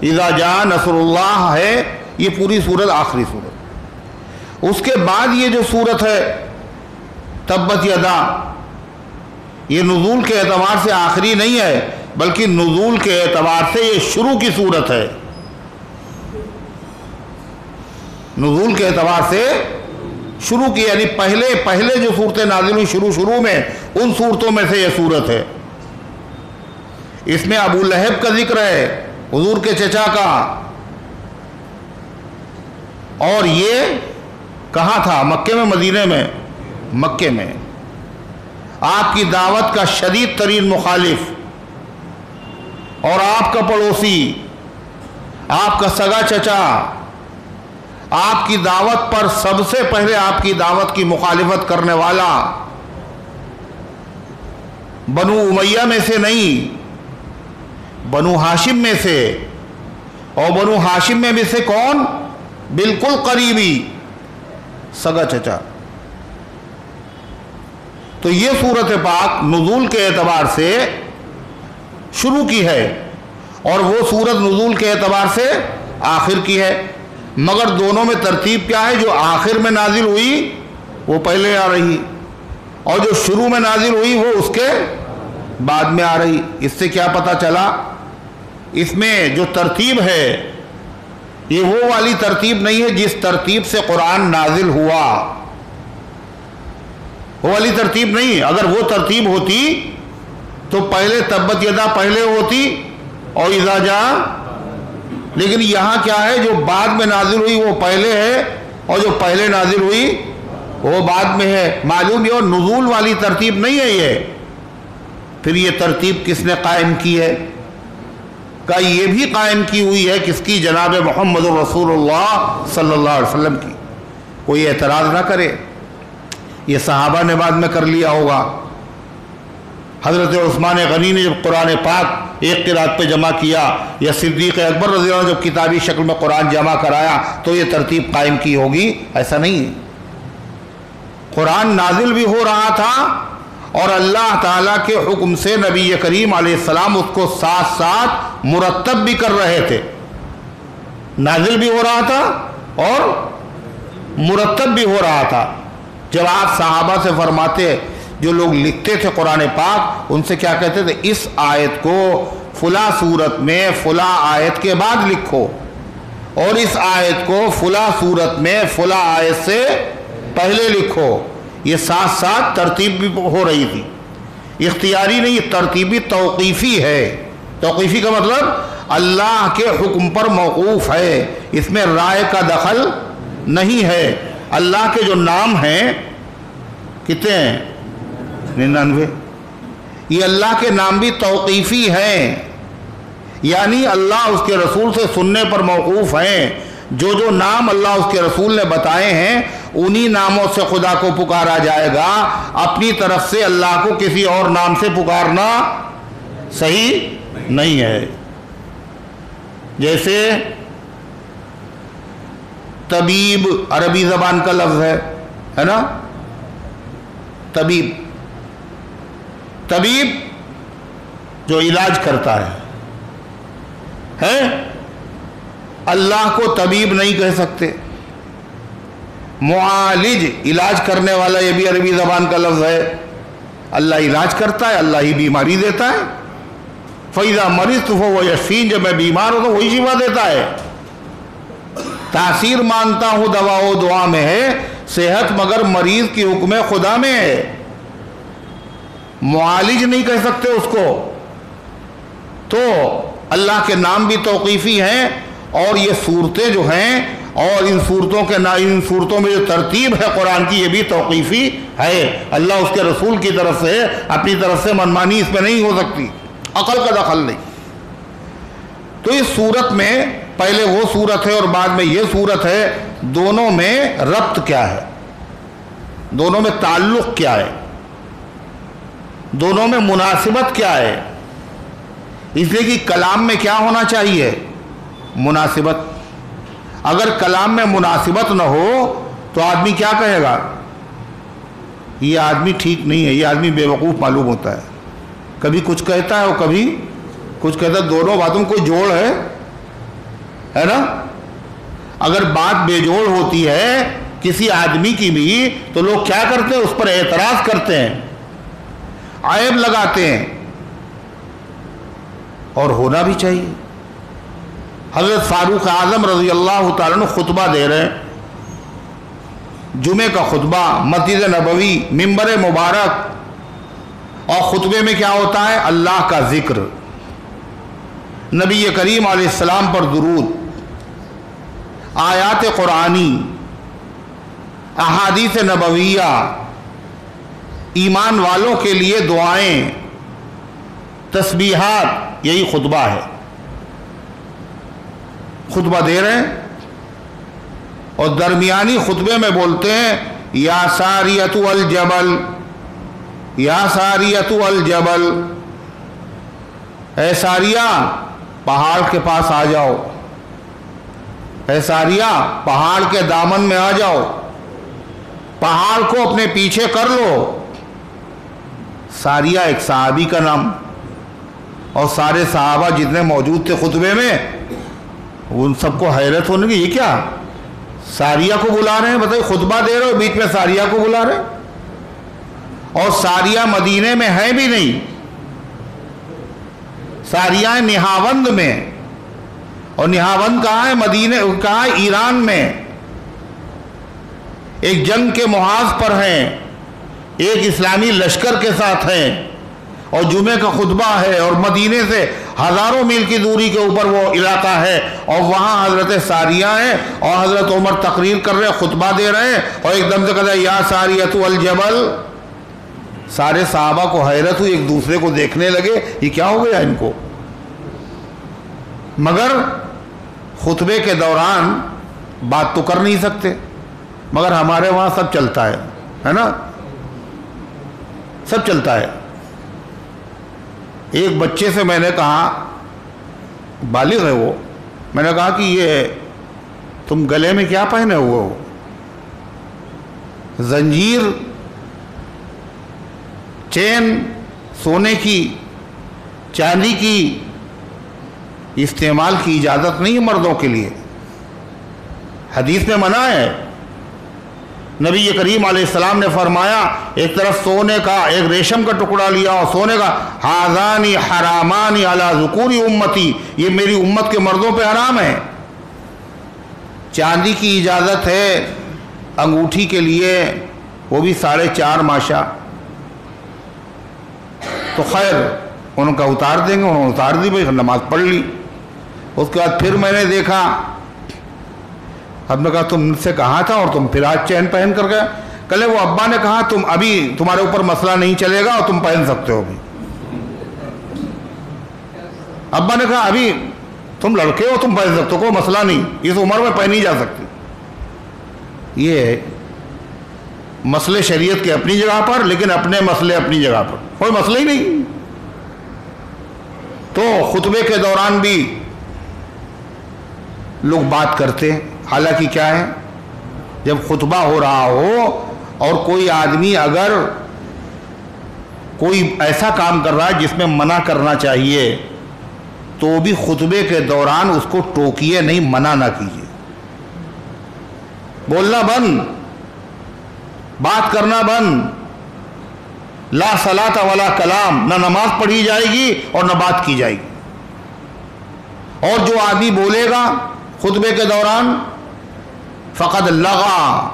اذا جاء نصر اللہ ہے. یہ پوری سورت آخری سورت. اس کے بعد یہ جو سورت ہے تبت یدا، یہ نزول کے اعتبار سے آخری نہیں ہے، بلکہ نزول کے اعتبار سے یہ شروع کی سورت ہے. نزول کے اعتبار سے شروع کی، یعنی پہلے جو صورتیں نازل ہوئی شروع میں، ان صورتوں میں سے یہ صورت ہے. اس میں ابو لہب کا ذکر ہے، حضور کے چچا کا. اور یہ کہاں تھا؟ مکے میں، مدینے میں؟ مکے میں. آپ کی دعوت کا شدید ترین مخالف اور آپ کا پڑوسی، آپ کا سگا چچا، آپ کی دعوت پر سب سے پہلے آپ کی دعوت کی مخالفت کرنے والا بنو امیہ میں سے نہیں، بنو ہاشم میں سے. اور بنو ہاشم میں بھی سے کون؟ بالکل قریبی سگا چچا. تو یہ سورت پاک نزول کے اعتبار سے شروع کی ہے، اور وہ سورت نزول کے اعتبار سے آخر کی ہے. مگر دونوں میں ترتیب کیا ہے؟ جو آخر میں نازل ہوئی وہ پہلے آ رہی اور جو شروع میں نازل ہوئی وہ اس کے بعد میں آ رہی۔ اس سے کیا پتہ چلا؟ اس میں جو ترتیب ہے یہ وہ والی ترتیب نہیں ہے جس ترتیب سے قرآن نازل ہوا، وہ والی ترتیب نہیں۔ اگر وہ ترتیب ہوتی تو پہلے تبت یدا پہلے ہوتی اور اذا جاء، لیکن یہاں کیا ہے؟ جو بعد میں نازل ہوئی وہ پہلے ہے اور جو پہلے نازل ہوئی وہ بعد میں ہے۔ معلوم یہ نزول والی ترتیب نہیں ہے یہ۔ پھر یہ ترتیب کس نے قائم کی ہے؟ کہ یہ بھی قائم کی ہوئی ہے کس کی؟ جناب محمد رسول اللہ صلی اللہ علیہ وسلم کی۔ کوئی اعتراض نہ کرے، یہ صحابہ نے بعد میں کر لیا ہوگا۔ حضرت عثمان غنی نے جب قرآن پاک ایک قرات پہ جمع کیا، یا صدیق اکبر رضی اللہ عنہ جب کتابی شکل میں قرآن جمع کرایا تو یہ ترتیب قائم کی ہوگی؟ ایسا نہیں ہے۔ قرآن نازل بھی ہو رہا تھا اور اللہ تعالیٰ کے حکم سے نبی کریم علیہ السلام اس کو ساتھ ساتھ مرتب بھی کر رہے تھے۔ نازل بھی ہو رہا تھا اور مرتب بھی ہو رہا تھا۔ جب آپ صحابہ سے فرماتے، جو لوگ لکھتے تھے قرآن پاک، ان سے کیا کہتے تھے؟ اس آیت کو فلاں صورت میں فلاں آیت کے بعد لکھو، اور اس آیت کو فلاں صورت میں فلاں آیت سے پہلے لکھو۔ یہ ساتھ ساتھ ترتیب بھی ہو رہی تھی، اختیاری نہیں، ترتیبی توقیفی ہے۔ توقیفی کا مطلب اللہ کے حکم پر موقوف ہے، اس میں رائے کا دخل نہیں ہے۔ اللہ کے جو نام ہیں کتنے ہیں؟ 99۔ یہ اللہ کے نام بھی توقیفی ہیں، یعنی اللہ اس کے رسول سے سننے پر موقوف ہیں۔ جو جو نام اللہ اس کے رسول نے بتائے ہیں انہی ناموں سے خدا کو پکارا جائے گا۔ اپنی طرف سے اللہ کو کسی اور نام سے پکارنا صحیح نہیں ہے۔ جیسے طبیب عربی زبان کا لفظ ہے نا؟ طبیب، طبیب جو علاج کرتا ہے، اللہ کو طبیب نہیں کہہ سکتے۔ معالج علاج کرنے والا، یہ بھی عربی زبان کا لفظ ہے۔ اللہ علاج کرتا ہے، اللہ ہی بیماری دیتا ہے۔ فَإِذَا مَرِضْتُ فَهُوَ يَشْفِينِ، جب میں بیمار ہوں تو وہی شفا دیتا ہے۔ تاثیر مانتا ہوں دوا و دعا میں ہے، صحت مگر مریض کی حکم خدا میں ہے۔ معالج نہیں کہہ سکتے اس کو۔ تو اللہ کے نام بھی توقیفی ہیں، اور یہ صورتیں جو ہیں اور ان صورتوں میں جو ترتیب ہے قرآن کی، یہ بھی توقیفی ہے۔ اللہ اس کے رسول کی طرف سے اپنی طرف سے منمانی اس میں نہیں ہو سکتی، عقل کا دخل نہیں۔ تو اس صورت میں پہلے وہ صورت ہے اور بعد میں یہ صورت ہے، دونوں میں ربط کیا ہے؟ دونوں میں تعلق کیا ہے؟ دونوں میں مناسبت کیا ہے؟ اس لیے کہ کلام میں کیا ہونا چاہیے؟ مناسبت۔ اگر کلام میں مناسبت نہ ہو تو آدمی کیا کہے گا؟ یہ آدمی ٹھیک نہیں ہے، یہ آدمی بے وقوف معلوم ہوتا ہے۔ کبھی کچھ کہتا ہے اور کبھی کچھ کہتا ہے، دونوں باتوں میں کوئی جوڑ ہے نا؟ اگر بات بے جوڑ ہوتی ہے کسی آدمی کی بھی تو لوگ کیا کرتے ہیں؟ اس پر اعتراض کرتے ہیں، عیب لگاتے ہیں، اور ہونا بھی چاہیے۔ حضرت فاروق اعظم رضی اللہ تعالیٰ عنہ خطبہ دے رہے ہیں، جمعے کا خطبہ، مسجد نبوی، ممبر مبارک، اور خطبے میں کیا ہوتا ہے؟ اللہ کا ذکر، نبی کریم علیہ السلام پر درود، آیات قرآنی، احادیث نبویہ، ایمان والوں کے لیے دعائیں، تسبیحات، یہی خطبہ ہے۔ خطبہ دے رہے ہیں اور درمیانی خطبے میں بولتے ہیں، یا ساریۃ الجبل، یا ساریۃ الجبل، اے ساریہ پہاڑ کے پاس آ جاؤ، اے ساریہ پہاڑ کے دامن میں آ جاؤ، پہاڑ کو اپنے پیچھے کر لو۔ ساریہ ایک صحابی کا نام، اور سارے صحابہ جتنے موجود تھے خطبے میں ان سب کو حیرت ہونے کی، یہ کیا ساریہ کو بلا رہے ہیں؟ بتائیے، خطبہ دے رہے ہو بیچ میں ساریہ کو بلا رہے ہیں، اور ساریہ مدینے میں ہے بھی نہیں، ساریہ نہاوند میں، اور نہاوند کہاں ہے؟ مدینے کہاں ہے؟ ایران میں، ایک جنگ کے محاذ پر ہیں، ایک اسلامی لشکر کے ساتھ ہیں، اور جمعے کا خطبہ ہے، اور مدینے سے ہزاروں میل کی دوری کے اوپر وہ علاقہ ہے، اور وہاں حضرت ساریہ ہیں، اور حضرت عمر تقریر کر رہے ہیں، خطبہ دے رہے ہیں، اور ایک دم سے کہتا ہے یا ساریۃ الجبل۔ سارے صحابہ کو حیرت ہوئی، ایک دوسرے کو دیکھنے لگے یہ کیا ہو گیا ان کو، مگر خطبے کے دوران بات تو کر نہیں سکتے، مگر ہمارے وہاں سب چلتا ہے نا، سب چلتا ہے۔ ایک بچے سے میں نے کہا، بالغ ہے وہ، میں نے کہا کہ یہ تم گلے میں کیا پہنے ہوئے ہو؟ زنجیر، چین سونے کی، چاندی کی استعمال کی اجازت نہیں ہے مردوں کے لیے، حدیث میں منع ہے۔ نبی کریم علیہ السلام نے فرمایا، ایک طرف سونے کا ایک ریشم کا ٹکڑا لیا اور سونے کا، ہذانی حرامانی علی ذکور امتی، یہ میری امت کے مردوں پہ حرام ہے۔ چاندی کی اجازت ہے انگوٹھی کے لیے، وہ بھی 4.5 ماشا، تو خیر ان کا اتار دیں گے، انہوں نے اتار دی، بھائی نماز پڑھ لی۔ اس کے بعد پھر میں نے دیکھا، اب نے کہا تم سے کہا تھا اور تم پھر آج چین پہن کر گئے۔ کل وہ ابا نے کہا تم ابھی تمہارے اوپر مسئلہ نہیں چلے گا اور تم پہن سکتے ہو ابھی۔ ابا نے کہا ابھی تم لڑکے ہو، تم پہن سکتے ہو، کوئی مسئلہ نہیں، اس عمر میں پہنی جا سکتی۔ یہ مسئلے شریعت کے اپنی جگہ پر، لیکن اپنے مسئلے اپنی جگہ پر، کوئی مسئلہ ہی نہیں۔ تو خطبے کے دوران بھی لوگ بات کرتے ہیں، حالانکہ کیا ہے، جب خطبہ ہو رہا ہو اور کوئی آدمی اگر کوئی ایسا کام کر رہا ہے جس میں منع کرنا چاہیے، تو بھی خطبے کے دوران اس کو ٹوکیے نہیں، منع نہ کیجیے، بولنا بند، بات کرنا بند، لا صلاۃ ولا کلام، نہ نماز پڑھی جائے گی اور نہ بات کی جائے گی۔ اور جو آدمی بولے گا خطبے کے دوران فقد لغا،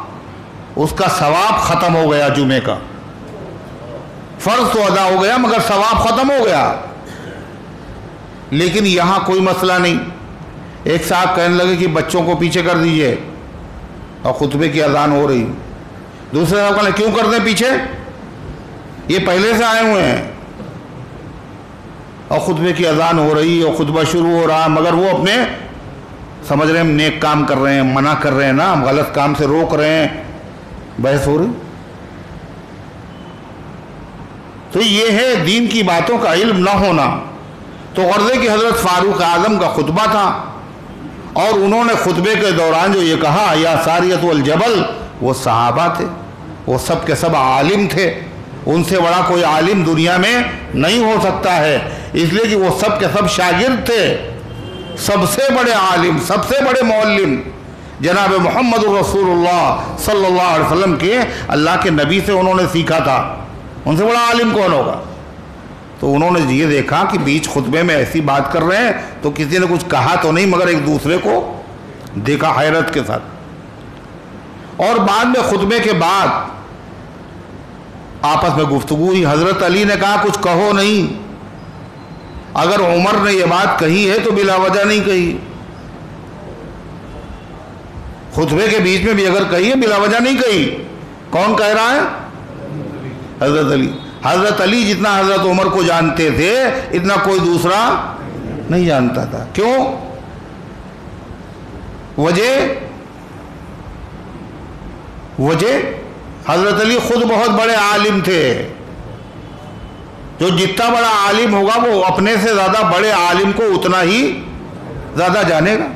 اس کا ثواب ختم ہو گیا، جمعے کا فرض تو ادا ہو گیا مگر ثواب ختم ہو گیا۔ لیکن یہاں کوئی مسئلہ نہیں۔ ایک صاحب کہنے لگے کہ بچوں کو پیچھے کر دیجئے اور خطبے کی اذان ہو رہی، دوسرے صاحب کہنے کیوں کر دیں پیچھے، یہ پہلے سے آئے ہوئے ہیں، اور خطبے کی اذان ہو رہی اور خطبہ شروع ہو رہا، مگر وہ اپنے سمجھ رہے ہیں ہم نیک کام کر رہے ہیں، منع کر رہے ہیں نا، ہم غلط کام سے روک رہے ہیں، بحث ہو رہی۔ تو یہ ہے دین کی باتوں کا علم نہ ہونا۔ تو غرض ہے کہ حضرت فاروق اعظم کا خطبہ تھا، اور انہوں نے خطبے کے دوران جو یہ کہا یا ساریۃ الجبل، وہ صحابہ تھے، وہ سب کے سب عالم تھے، ان سے بڑا کوئی عالم دنیا میں نہیں ہو سکتا ہے، اس لیے کہ وہ سب کے سب شاگرد تھے۔ سب سے بڑے عالم، سب سے بڑے معلم جناب محمد رسول اللہ صلی اللہ علیہ وسلم کے، اللہ کے نبی سے انہوں نے سیکھا تھا، ان سے بڑا عالم کون ہوگا؟ تو انہوں نے یہ دیکھا کہ بیچ خطبے میں ایسی بات کر رہے ہیں، تو کسی نے کچھ کہا تو نہیں، مگر ایک دوسرے کو دیکھا حیرت کے ساتھ۔ اور بعد میں خطبے کے بعد آپس میں گفتگو ہوئی، حضرت علی نے کہا کچھ کہو نہیں، اگر عمر نے یہ بات کہی ہے تو بلا وجہ نہیں کہی، خطبے کے بیچ میں بھی اگر کہی ہے بلا وجہ نہیں کہی۔ کون کہہ رہا ہے؟ حضرت علی۔ حضرت علی جتنا حضرت عمر کو جانتے تھے اتنا کوئی دوسرا نہیں جانتا تھا۔ کیوں؟ وجہ حضرت علی خود بہت بڑے عالم تھے، جو جتنا بڑا عالم ہوگا وہ اپنے سے زیادہ بڑے عالم کو اتنا ہی زیادہ جانے گا۔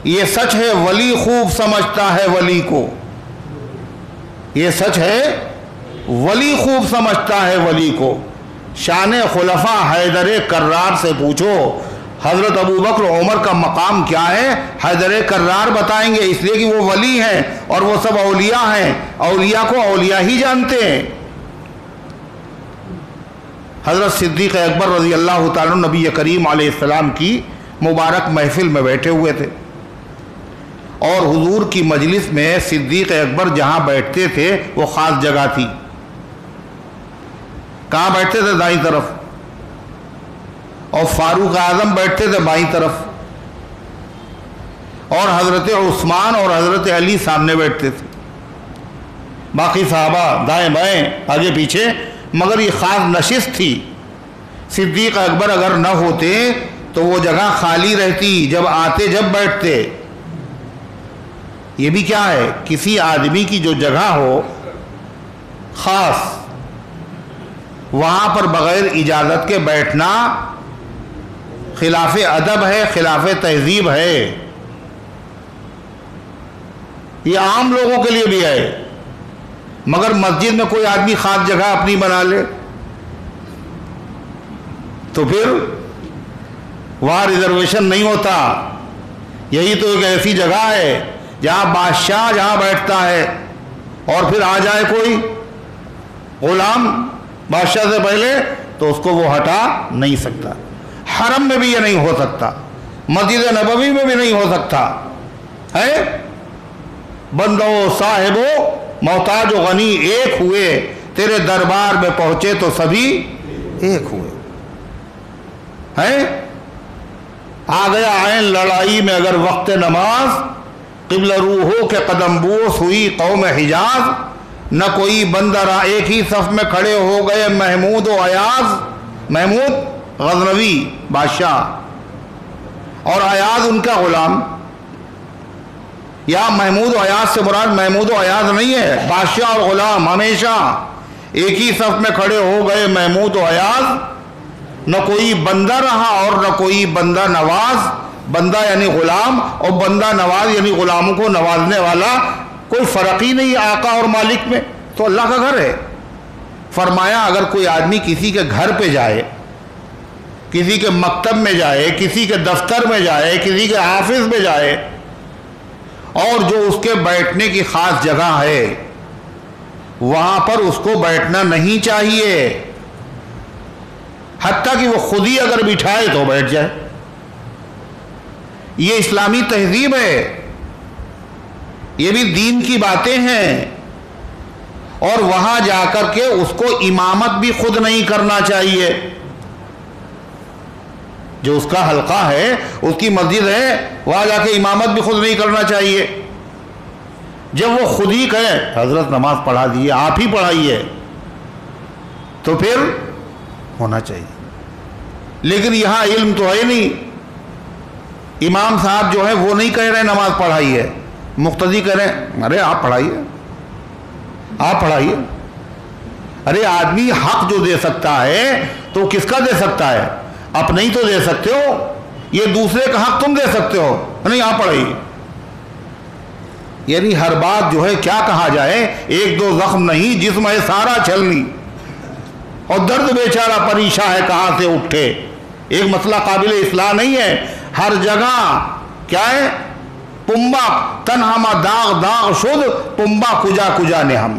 یہ سچ ہے، ولی خوب سمجھتا ہے ولی کو، یہ سچ ہے، ولی خوب سمجھتا ہے ولی کو۔ شان خلفاء حیدر کرار سے پوچھو، حضرت ابو بکر عمر کا مقام کیا ہے حیدر کرار بتائیں گے، اس لیے کہ وہ ولی ہیں اور وہ سب اولیاء ہیں، اولیاء کو اولیاء ہی جانتے ہیں۔ حضرت صدیق اکبر رضی اللہ تعالیٰ نبی کریم علیہ السلام کی مبارک محفل میں بیٹھے ہوئے تھے، اور حضور کی مجلس میں صدیق اکبر جہاں بیٹھتے تھے وہ خاص جگہ تھی۔ کہاں بیٹھتے تھے؟ دائیں طرف، اور فاروق اعظم بیٹھتے تھے بائیں طرف، اور حضرت عثمان اور حضرت علی سامنے بیٹھتے تھے، باقی صحابہ دائیں بائیں آگے پیچھے، مگر یہ خاص نشست تھی۔ صدیق اکبر اگر نہ ہوتے تو وہ جگہ خالی رہتی، جب آتے جب بیٹھتے۔ یہ بھی کیا ہے، کسی آدمی کی جو جگہ ہو خاص، وہاں پر بغیر اجازت کے بیٹھنا خلاف ادب ہے، خلاف تہذیب ہے۔ یہ عام لوگوں کے لیے بھی ہے، مگر مسجد میں کوئی آدمی خاص جگہ اپنی بنا لے تو پھر وہاں ریزرویشن نہیں ہوتا۔ یہی تو ایک ایسی جگہ ہے جہاں بادشاہ جہاں بیٹھتا ہے، اور پھر آ جائے کوئی غلام بادشاہ سے پہلے تو اس کو وہ ہٹا نہیں سکتا۔ حرم میں بھی یہ نہیں ہو سکتا، مسجد نبوی میں بھی نہیں ہو سکتا ہے۔ بندو صاحبو محتاج و غنی ایک ہوئے، تیرے دربار میں پہنچے تو سبھی ایک ہوئے ہیں۔ آ گیا عین لڑائی میں اگر وقت نماز، قبلہ روحوں کے قدم بوس ہوئی قوم حجاز۔ نہ کوئی بندہ رہا، ایک ہی صف میں کھڑے ہو گئے محمود و ایاز۔ محمود غزنوی بادشاہ اور ایاز ان کا غلام، یا محمود و ایاز سے مراد محمود و ایاز نہیں ہے، بادشاہ اور غلام ہمیشہ ایک ہی صف میں کھڑے ہو گئے محمود و ایاز۔ نہ کوئی بندہ رہا اور نہ کوئی بندہ نواز۔ بندہ یعنی غلام، اور بندہ نواز یعنی غلاموں کو نوازنے والا۔ کوئی فرق ہی نہیں آقا اور مالک میں، تو اللہ کا گھر ہے۔ فرمایا اگر کوئی آدمی کسی کے گھر پہ جائے، کسی کے مکتب میں جائے، کسی کے دفتر میں جائے، کسی کے آفس میں جائے، اور جو اس کے بیٹھنے کی خاص جگہ ہے وہاں پر اس کو بیٹھنا نہیں چاہیے، حتیٰ کہ وہ خود ہی اگر بٹھائے تو بیٹھ جائے۔ یہ اسلامی تہذیب ہے، یہ بھی دین کی باتیں ہیں۔ اور وہاں جا کر کے اس کو امامت بھی خود نہیں کرنا چاہیے۔ جو اس کا حلقہ ہے، اس کی مسجد ہے، وہاں جا کے امامت بھی خود نہیں کرنا چاہیے۔ جب وہ خود ہی کہے حضرت نماز پڑھا دیے، آپ ہی پڑھائیے، تو پھر ہونا چاہیے۔ لیکن یہاں علم تو ہے نہیں، امام صاحب جو ہے وہ نہیں کہہ رہے نماز پڑھائیے، مقتدی کہہ رہے ہیں ارے آپ پڑھائیے، آپ پڑھائیے۔ ارے آدمی حق جو دے سکتا ہے تو کس کا دے سکتا ہے؟ اپنے ہی تو دے سکتے ہو، یہ دوسرے کا حق تم دے سکتے ہو؟ نہیں، آپ پڑھائیے۔ یعنی ہر بات جو ہے کیا کہا جائے، ایک دو زخم نہیں جسم ہے سارا چھلنی، اور درد بیچارہ پریشاں ہے کہاں سے اٹھے۔ ایک مسئلہ قابل اصلاح نہیں ہے، ہر جگہ کیا ہے، پمبا تن ہما داغ داغ شد پمبا کجا کجا نے ہم۔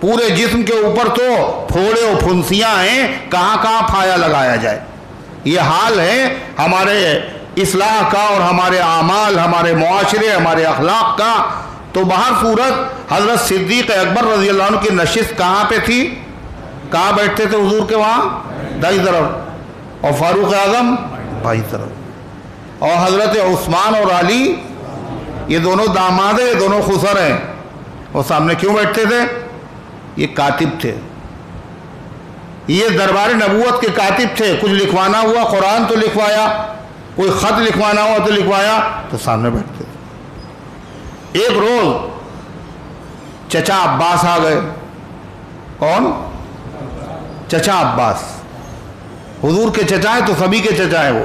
پورے جسم کے اوپر تو پھوڑے و پھنسیاں ہیں، کہاں کہاں پھایا لگایا جائے۔ یہ حال ہے ہمارے اصلاح کا اور ہمارے اعمال، ہمارے معاشرے، ہمارے اخلاق کا۔ تو بہر صورت حضرت صدیق اکبر رضی اللہ عنہ کی نشست کہاں پہ تھی؟ کہاں بیٹھتے تھے حضور کے؟ وہاں دائیں طرف، اور فاروق اعظم بائیں طرف، اور حضرت عثمان اور علی یہ دونوں داماد ہیں، یہ دونوں خسر ہیں، وہ سامنے کیوں بیٹھتے تھے؟ یہ کاتب تھے، یہ دربار نبوت کے کاتب تھے۔ کچھ لکھوانا ہوا قرآن تو لکھوایا، کوئی خط لکھوانا ہوا تو لکھوایا، تو سامنے بیٹھتے تھے۔ ایک روز چچا عباس آ گئے۔ کون؟ چچا عباس، حضور کے چچا ہیں تو سبھی کے چچا ہیں وہ،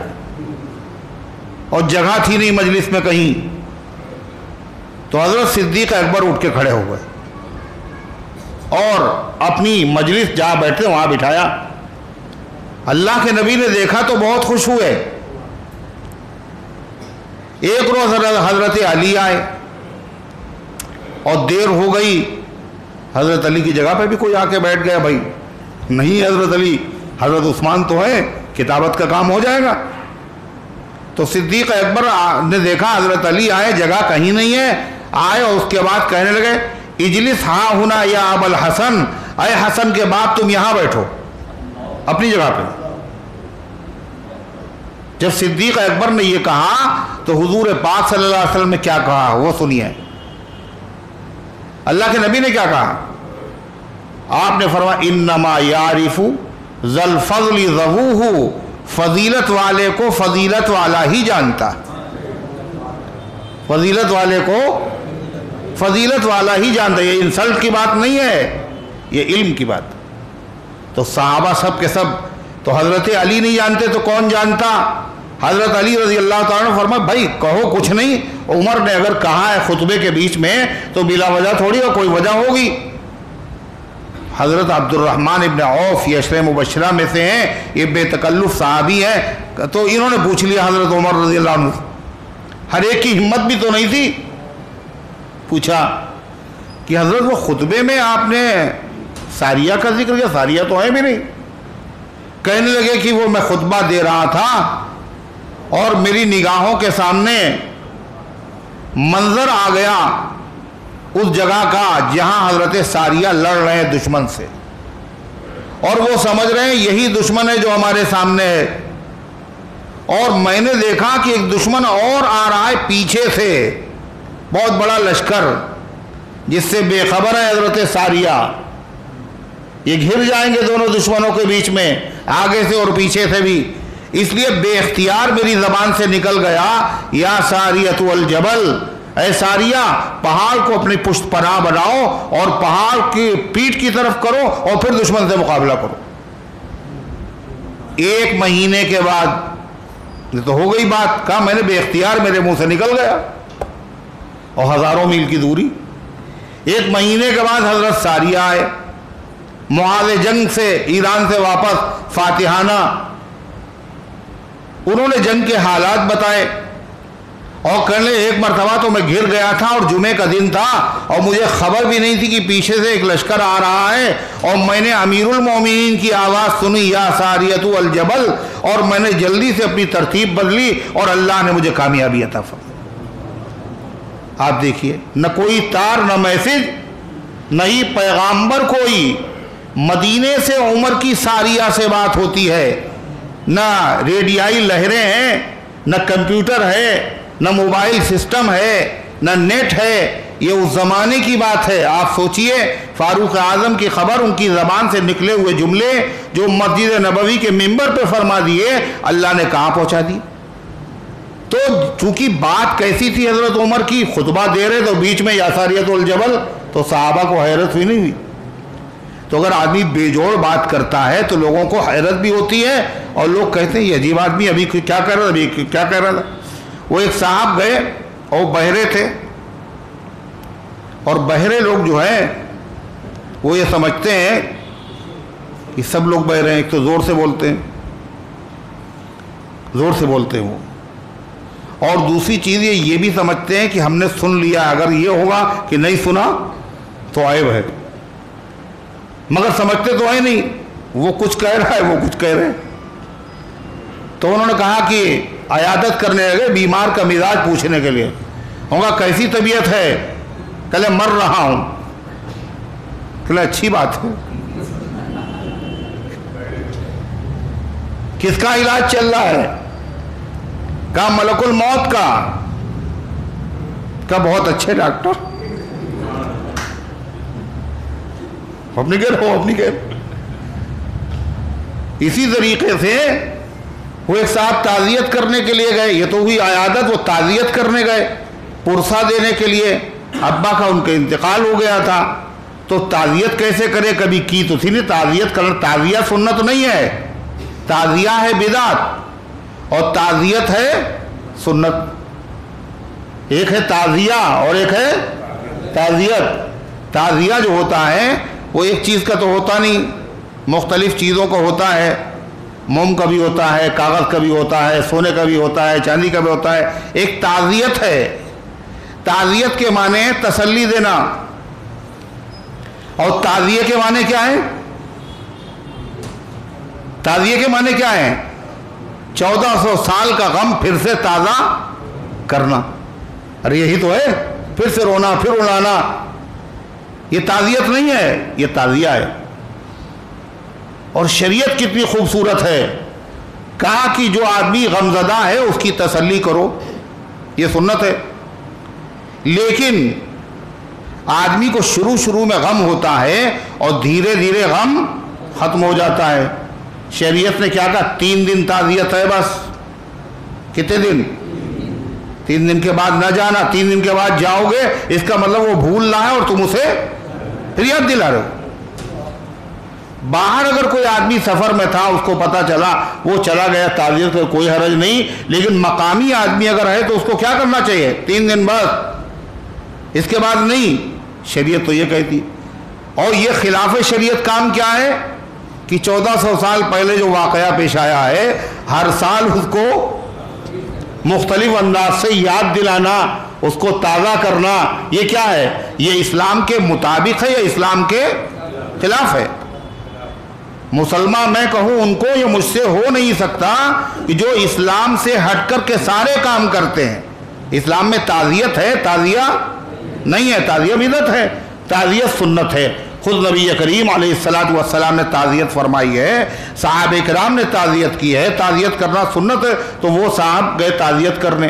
اور جگہ تھی نہیں مجلس میں کہیں، تو حضرت صدیق اکبر اٹھ کے کھڑے ہو گئے اور اپنی مجلس جہاں بیٹھے وہاں بٹھایا۔ اللہ کے نبی نے دیکھا تو بہت خوش ہوئے، ایک روز حضرت علی آئے اور دیر ہو گئی، حضرت علی کی جگہ پہ بھی کوئی آ کے بیٹھ گیا، بھائی نہیں حضرت علی، حضرت عثمان تو ہے، کتابت کا کام ہو جائے گا۔ تو صدیق اکبر نے دیکھا حضرت علی آئے، جگہ کہیں نہیں ہے، آئے اور اس کے بعد کہنے لگے اجلس ہاں ہونا یا ابا الحسن، اے حسن کے باپ تم یہاں بیٹھو اپنی جگہ پہ۔ جب صدیق اکبر نے یہ کہا تو حضور پاک صلی اللہ علیہ وسلم نے کیا کہا وہ سنیے۔ اللہ کے نبی نے کیا کہا؟ آپ نے فرمایا انما یعرف ذی الفضل ذووہ، فضیلت والے کو فضیلت والا ہی جانتا، فضیلت والے کو فضیلت والا ہی جانتا۔ یہ انسلٹ کی بات نہیں ہے، یہ علم کی بات۔ تو صحابہ سب کے سب تو حضرت علی نہیں جانتے تو کون جانتا؟ حضرت علی رضی اللہ تعالیٰ نے فرمایا بھائی کہو کچھ نہیں، عمر نے اگر کہا ہے خطبے کے بیچ میں تو بلا وجہ تھوڑی ہو، کوئی وجہ ہوگی۔ حضرت عبد الرحمن ابن عوف یہ عشرہ مبشرہ میں سے ہیں، یہ بے تکلف صحابی ہیں، تو انہوں نے پوچھ لیا حضرت عمر رضی اللہ عنہ، ہر ایک کی ہمت بھی تو نہیں تھی، پوچھا کہ حضرت وہ خطبے میں آپ نے ساریہ کا ذکر کیا، ساریہ تو ہے بھی نہیں۔ کہنے لگے کہ وہ میں خطبہ دے رہا تھا اور میری نگاہوں کے سامنے منظر آ گیا اس جگہ کا جہاں حضرت ساریہ لڑ رہے ہیں دشمن سے، اور وہ سمجھ رہے ہیں یہی دشمن ہے جو ہمارے سامنے ہے، اور میں نے دیکھا کہ ایک دشمن اور آ رہا ہے پیچھے سے، بہت بڑا لشکر جس سے بے خبر ہے حضرت ساریہ، یہ گھر جائیں گے دونوں دشمنوں کے بیچ میں، آگے سے اور پیچھے سے بھی۔ اس لیے بے اختیار میری زبان سے نکل گیا یا ساریۃ الجبل، اے ساریہ پہاڑ کو اپنی پشت پناہ بناؤ اور پہاڑ کی پیٹھ کی طرف کرو اور پھر دشمن سے مقابلہ کرو۔ ایک مہینے کے بعد یہ تو ہو گئی بات، کہا میں نے بے اختیار میرے منہ سے نکل گیا، اور ہزاروں میل کی دوری۔ ایک مہینے کے بعد حضرت ساریہ آئے، معاذ جنگ سے ایران سے واپس فاتحانہ، انہوں نے جنگ کے حالات بتائے اور کہنے ایک مرتبہ تو میں گھر گیا تھا اور جمعے کا دن تھا اور مجھے خبر بھی نہیں تھی کہ پیچھے سے ایک لشکر آ رہا ہے، اور میں نے امیر المومنین کی آواز سنی یا ساریۃ الجبل، اور میں نے جلدی سے اپنی ترتیب بدلی اور اللہ نے مجھے کامیابی عطا فرمائی۔ آپ دیکھیے، نہ کوئی تار نہ میسج، نہ ہی پیغامبر کوئی، مدینے سے عمر کی ساریہ سے بات ہوتی ہے، نہ ریڈیائی لہریں ہیں، نہ کمپیوٹر ہے، نہ موبائل سسٹم ہے، نہ نیٹ ہے، یہ اس زمانے کی بات ہے۔ آپ سوچئے فاروق اعظم کی خبر، ان کی زبان سے نکلے ہوئے جملے جو مسجد نبوی کے ممبر پہ فرما دیے، اللہ نے کہاں پہنچا دی؟ تو چونکہ بات کیسی تھی حضرت عمر کی، خطبہ دے رہے تو بیچ میں یا ساریۃ الجبل، تو صحابہ کو حیرت ہوئی نہیں ہوئی؟ تو اگر آدمی بے جوڑ بات کرتا ہے تو لوگوں کو حیرت بھی ہوتی ہے، اور لوگ کہتے ہیں یہ عجیب آدمی ابھی کیا کر رہا تھا، ابھی کیا کہہ رہا تھا۔ وہ ایک صاحب گئے اور بہرے تھے، اور بہرے لوگ جو ہیں وہ یہ سمجھتے ہیں کہ سب لوگ بہرے ہیں، ایک تو زور سے بولتے ہیں، زور سے بولتے ہیں وہ، اور دوسری چیز یہ بھی سمجھتے ہیں کہ ہم نے سن لیا، اگر یہ ہوگا کہ نہیں سنا تو عیب ہے، مگر سمجھتے تو ہے نہیں، وہ کچھ کہہ رہا ہے وہ کچھ کہہ رہے ہیں۔ تو انہوں نے کہا کہ عیادت کرنے لگے، بیمار کا مزاج پوچھنے کے لیے، ہوگا کیسی طبیعت ہے؟ کہلے مر رہا ہوں۔ کہلے اچھی بات ہے، کس کا علاج چل رہا ہے؟ کہا ملک الموت کا۔ کہا بہت اچھے ڈاکٹر، اپنی کہہ رہا ہوں اپنی کہہ۔ اسی طریقے سے وہ ایک صاحب تعزیت کرنے کے لیے گئے، یہ تو ہوئی عیادت، وہ تعزیت کرنے گئے پرسہ دینے کے لیے، ابا کا ان کا انتقال ہو گیا تھا، تو تعزیت کیسے کرے؟ کبھی کی تو تھی نہیں تعزیت کرنا، تعزیہ سنت نہیں ہے، تعزیہ ہے بدعت اور تعزیت ہے سنت۔ ایک ہے تعزیہ اور ایک ہے تعزیت۔ تعزیہ جو ہوتا ہے وہ ایک چیز کا تو ہوتا نہیں، مختلف چیزوں کا ہوتا ہے۔ موم کا بھی ہوتا ہے، کاغذ کا بھی ہوتا ہے، سونے کا بھی ہوتا ہے، چاندی کا بھی ہوتا ہے۔ ایک تعزیت ہے، تعزیت کے معنی تسلی دینا، اور تعزیے کے معنی کیا ہے؟ تعزیے کے معنی کیا ہے؟ 1400 سال کا غم پھر سے تازہ کرنا۔ ارے یہی تو ہے، پھر سے رونا، پھر رلانا۔ یہ تعزیت نہیں ہے، یہ تعزیہ ہے۔ اور شریعت کتنی خوبصورت ہے، کہا کہ جو آدمی غمزدہ ہے اس کی تسلی کرو، یہ سنت ہے۔ لیکن آدمی کو شروع میں غم ہوتا ہے اور دھیرے دھیرے غم ختم ہو جاتا ہے۔ شریعت نے کیا کہا؟ 3 دن تعزیت ہے بس۔ کتنے دن؟ 3 دن کے بعد نہ جانا۔ 3 دن کے بعد جاؤ گے اس کا مطلب وہ بھول رہا ہے اور تم اسے پھر یاد دلا رہے ہو۔ باہر اگر کوئی آدمی سفر میں تھا، اس کو پتا چلا، وہ چلا گیا، تعزیت کا کوئی حرج نہیں، لیکن مقامی آدمی اگر ہے تو اس کو کیا کرنا چاہیے؟ 3 دن بس، اس کے بعد نہیں۔ شریعت تو یہ کہتی، اور یہ خلاف شریعت کام کیا ہے کہ 1400 سال پہلے جو واقعہ پیش آیا ہے، ہر سال اس کو مختلف انداز سے یاد دلانا، اس کو تازہ کرنا، یہ کیا ہے؟ یہ اسلام کے مطابق ہے یا اسلام کے خلاف ہے؟ مسلمان میں کہوں ان کو، یہ مجھ سے ہو نہیں سکتا کہ جو اسلام سے ہٹ کر کے سارے کام کرتے ہیں۔ اسلام میں تعزیت ہے، تعزیہ نہیں ہے، تعزیہ بدعت ہے، تعزیت سنت ہے۔ خود نبی کریم علیہ السلام نے تعزیت فرمائی ہے، صحابہ کرام نے تعزیت کی ہے، تعزیت کرنا سنت ہے، تو وہ صاحب گئے تعزیت کرنے۔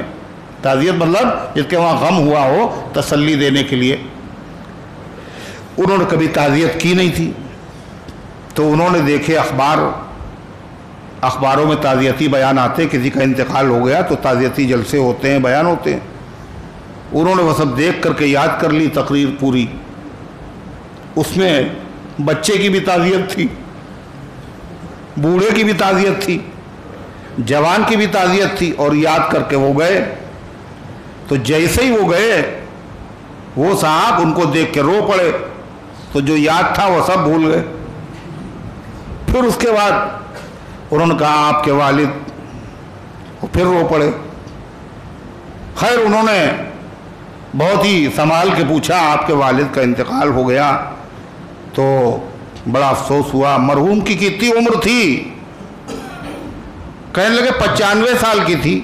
تعزیت مطلب جس کے وہاں غم ہوا ہو، تسلی دینے کے لیے۔ انہوں نے کبھی تعزیت کی نہیں تھی، تو انہوں نے دیکھے اخباروں میں تعزیتی بیان آتے، کسی کا انتقال ہو گیا تو تعزیتی جلسے ہوتے ہیں، بیان ہوتے ہیں۔ انہوں نے وہ سب دیکھ کر کے یاد کر لی تقریر پوری۔ اس میں بچے کی بھی تعزیت تھی، بوڑھے کی بھی تعزیت تھی، جوان کی بھی تعزیت تھی، اور یاد کر کے وہ گئے۔ تو جیسے ہی وہ گئے، وہ صاحب ان کو دیکھ کے رو پڑے، تو جو یاد تھا وہ سب بھول گئے۔ پھر اس کے بعد انہوں نے کہا آپ کے والد، پھر رو پڑے۔ خیر انہوں نے بہت ہی سنبھال کے پوچھا آپ کے والد کا انتقال ہو گیا، تو بڑا افسوس ہوا۔ مرحوم کی کتنی عمر تھی؟ کہنے لگے 95 سال کی تھی۔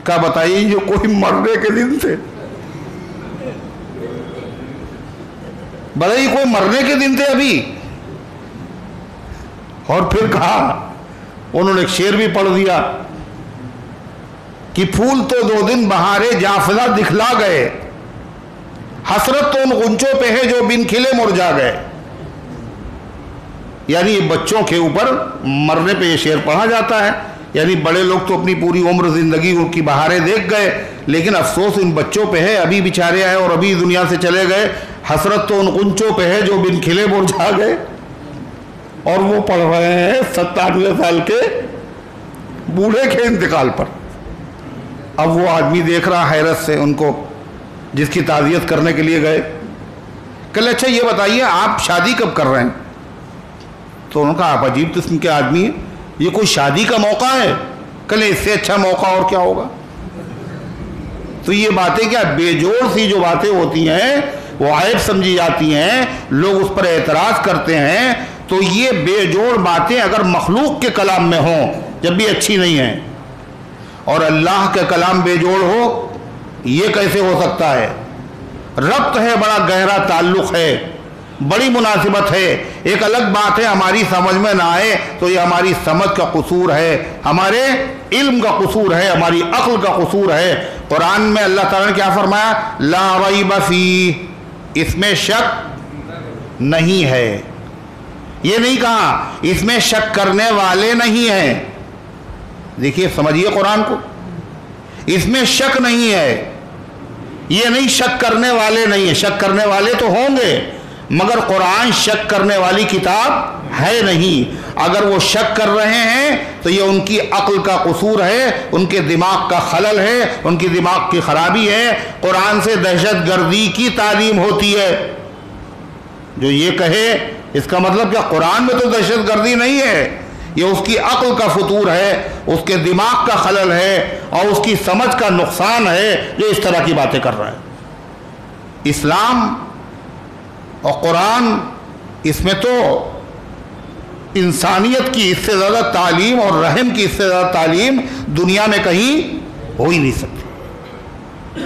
کہا بتائیے جو کوئی مرنے کے دن تھے، بتائیے کوئی مرنے کے دن تھے ابھی۔ اور پھر کہا، انہوں نے ایک شعر بھی پڑھ دیا کہ پھول تو 2 دن بہارے جافزہ دکھلا گئے، حسرت تو ان غنچوں پہ ہے جو بن کھلے مرجا گئے۔ یعنی بچوں کے اوپر مرنے پہ یہ شعر پڑھا جاتا ہے، یعنی بڑے لوگ تو اپنی پوری عمر زندگی ان کی بہاریں دیکھ گئے، لیکن افسوس ان بچوں پہ ہے، ابھی بیچارے آئے اور ابھی دنیا سے چلے گئے۔ حسرت تو ان غنچوں پہ ہے جو بن کھلے مرجا گئے۔ اور وہ پڑھ رہے ہیں 97 سال کے بوڑھے کے انتقال پر۔ اب وہ آدمی دیکھ رہا حیرت سے ان کو، جس کی تعزیت کرنے کے لیے گئے۔ کہ اچھا یہ بتائیے آپ شادی کب کر رہے ہیں؟ تو انہوں نے کہا آپ عجیب قسم کے آدمی ہیں، یہ کوئی شادی کا موقع ہے؟ کہ اس سے اچھا موقع اور کیا ہوگا؟ تو یہ باتیں کیا بے جوڑ سی جو باتیں ہوتی ہیں وہ عیب سمجھی جاتی ہیں، لوگ اس پر اعتراض کرتے ہیں۔ تو یہ بے جوڑ باتیں اگر مخلوق کے کلام میں ہوں جب بھی اچھی نہیں ہیں، اور اللہ کے کلام بے جوڑ ہو، یہ کیسے ہو سکتا ہے؟ ربط ہے، بڑا گہرا تعلق ہے، بڑی مناسبت ہے۔ ایک الگ بات ہے ہماری سمجھ میں نہ آئے تو یہ ہماری سمجھ کا قصور ہے، ہمارے علم کا قصور ہے، ہماری عقل کا قصور ہے۔ قرآن میں اللہ تعالیٰ نے کیا فرمایا؟ لا ریب فیہ، اس میں شک نہیں ہے۔ یہ نہیں کہا اس میں شک کرنے والے نہیں ہیں۔ دیکھیے سمجھیے قرآن کو، اس میں شک نہیں ہے، یہ نہیں شک کرنے والے نہیں ہیں، شک کرنے والے تو ہوں گے مگر قرآن شک کرنے والی کتاب ہے نہیں۔ اگر وہ شک کر رہے ہیں تو یہ ان کی عقل کا قصور ہے، ان کے دماغ کا خلل ہے، ان کی دماغ کی خرابی ہے۔ قرآن سے دہشت گردی کی تعلیم ہوتی ہے۔ جو یہ کہے اس کا مطلب کیا قرآن میں تو دہشت گردی نہیں ہے، یہ اس کی عقل کا فطور ہے، اس کے دماغ کا خلل ہے اور اس کی سمجھ کا نقصان ہے جو اس طرح کی باتیں کر رہا ہے۔ اسلام اور قرآن، اس میں تو انسانیت کی اس سے زیادہ تعلیم اور رحم کی اس سے زیادہ تعلیم دنیا میں کہیں ہو ہی نہیں سکتی۔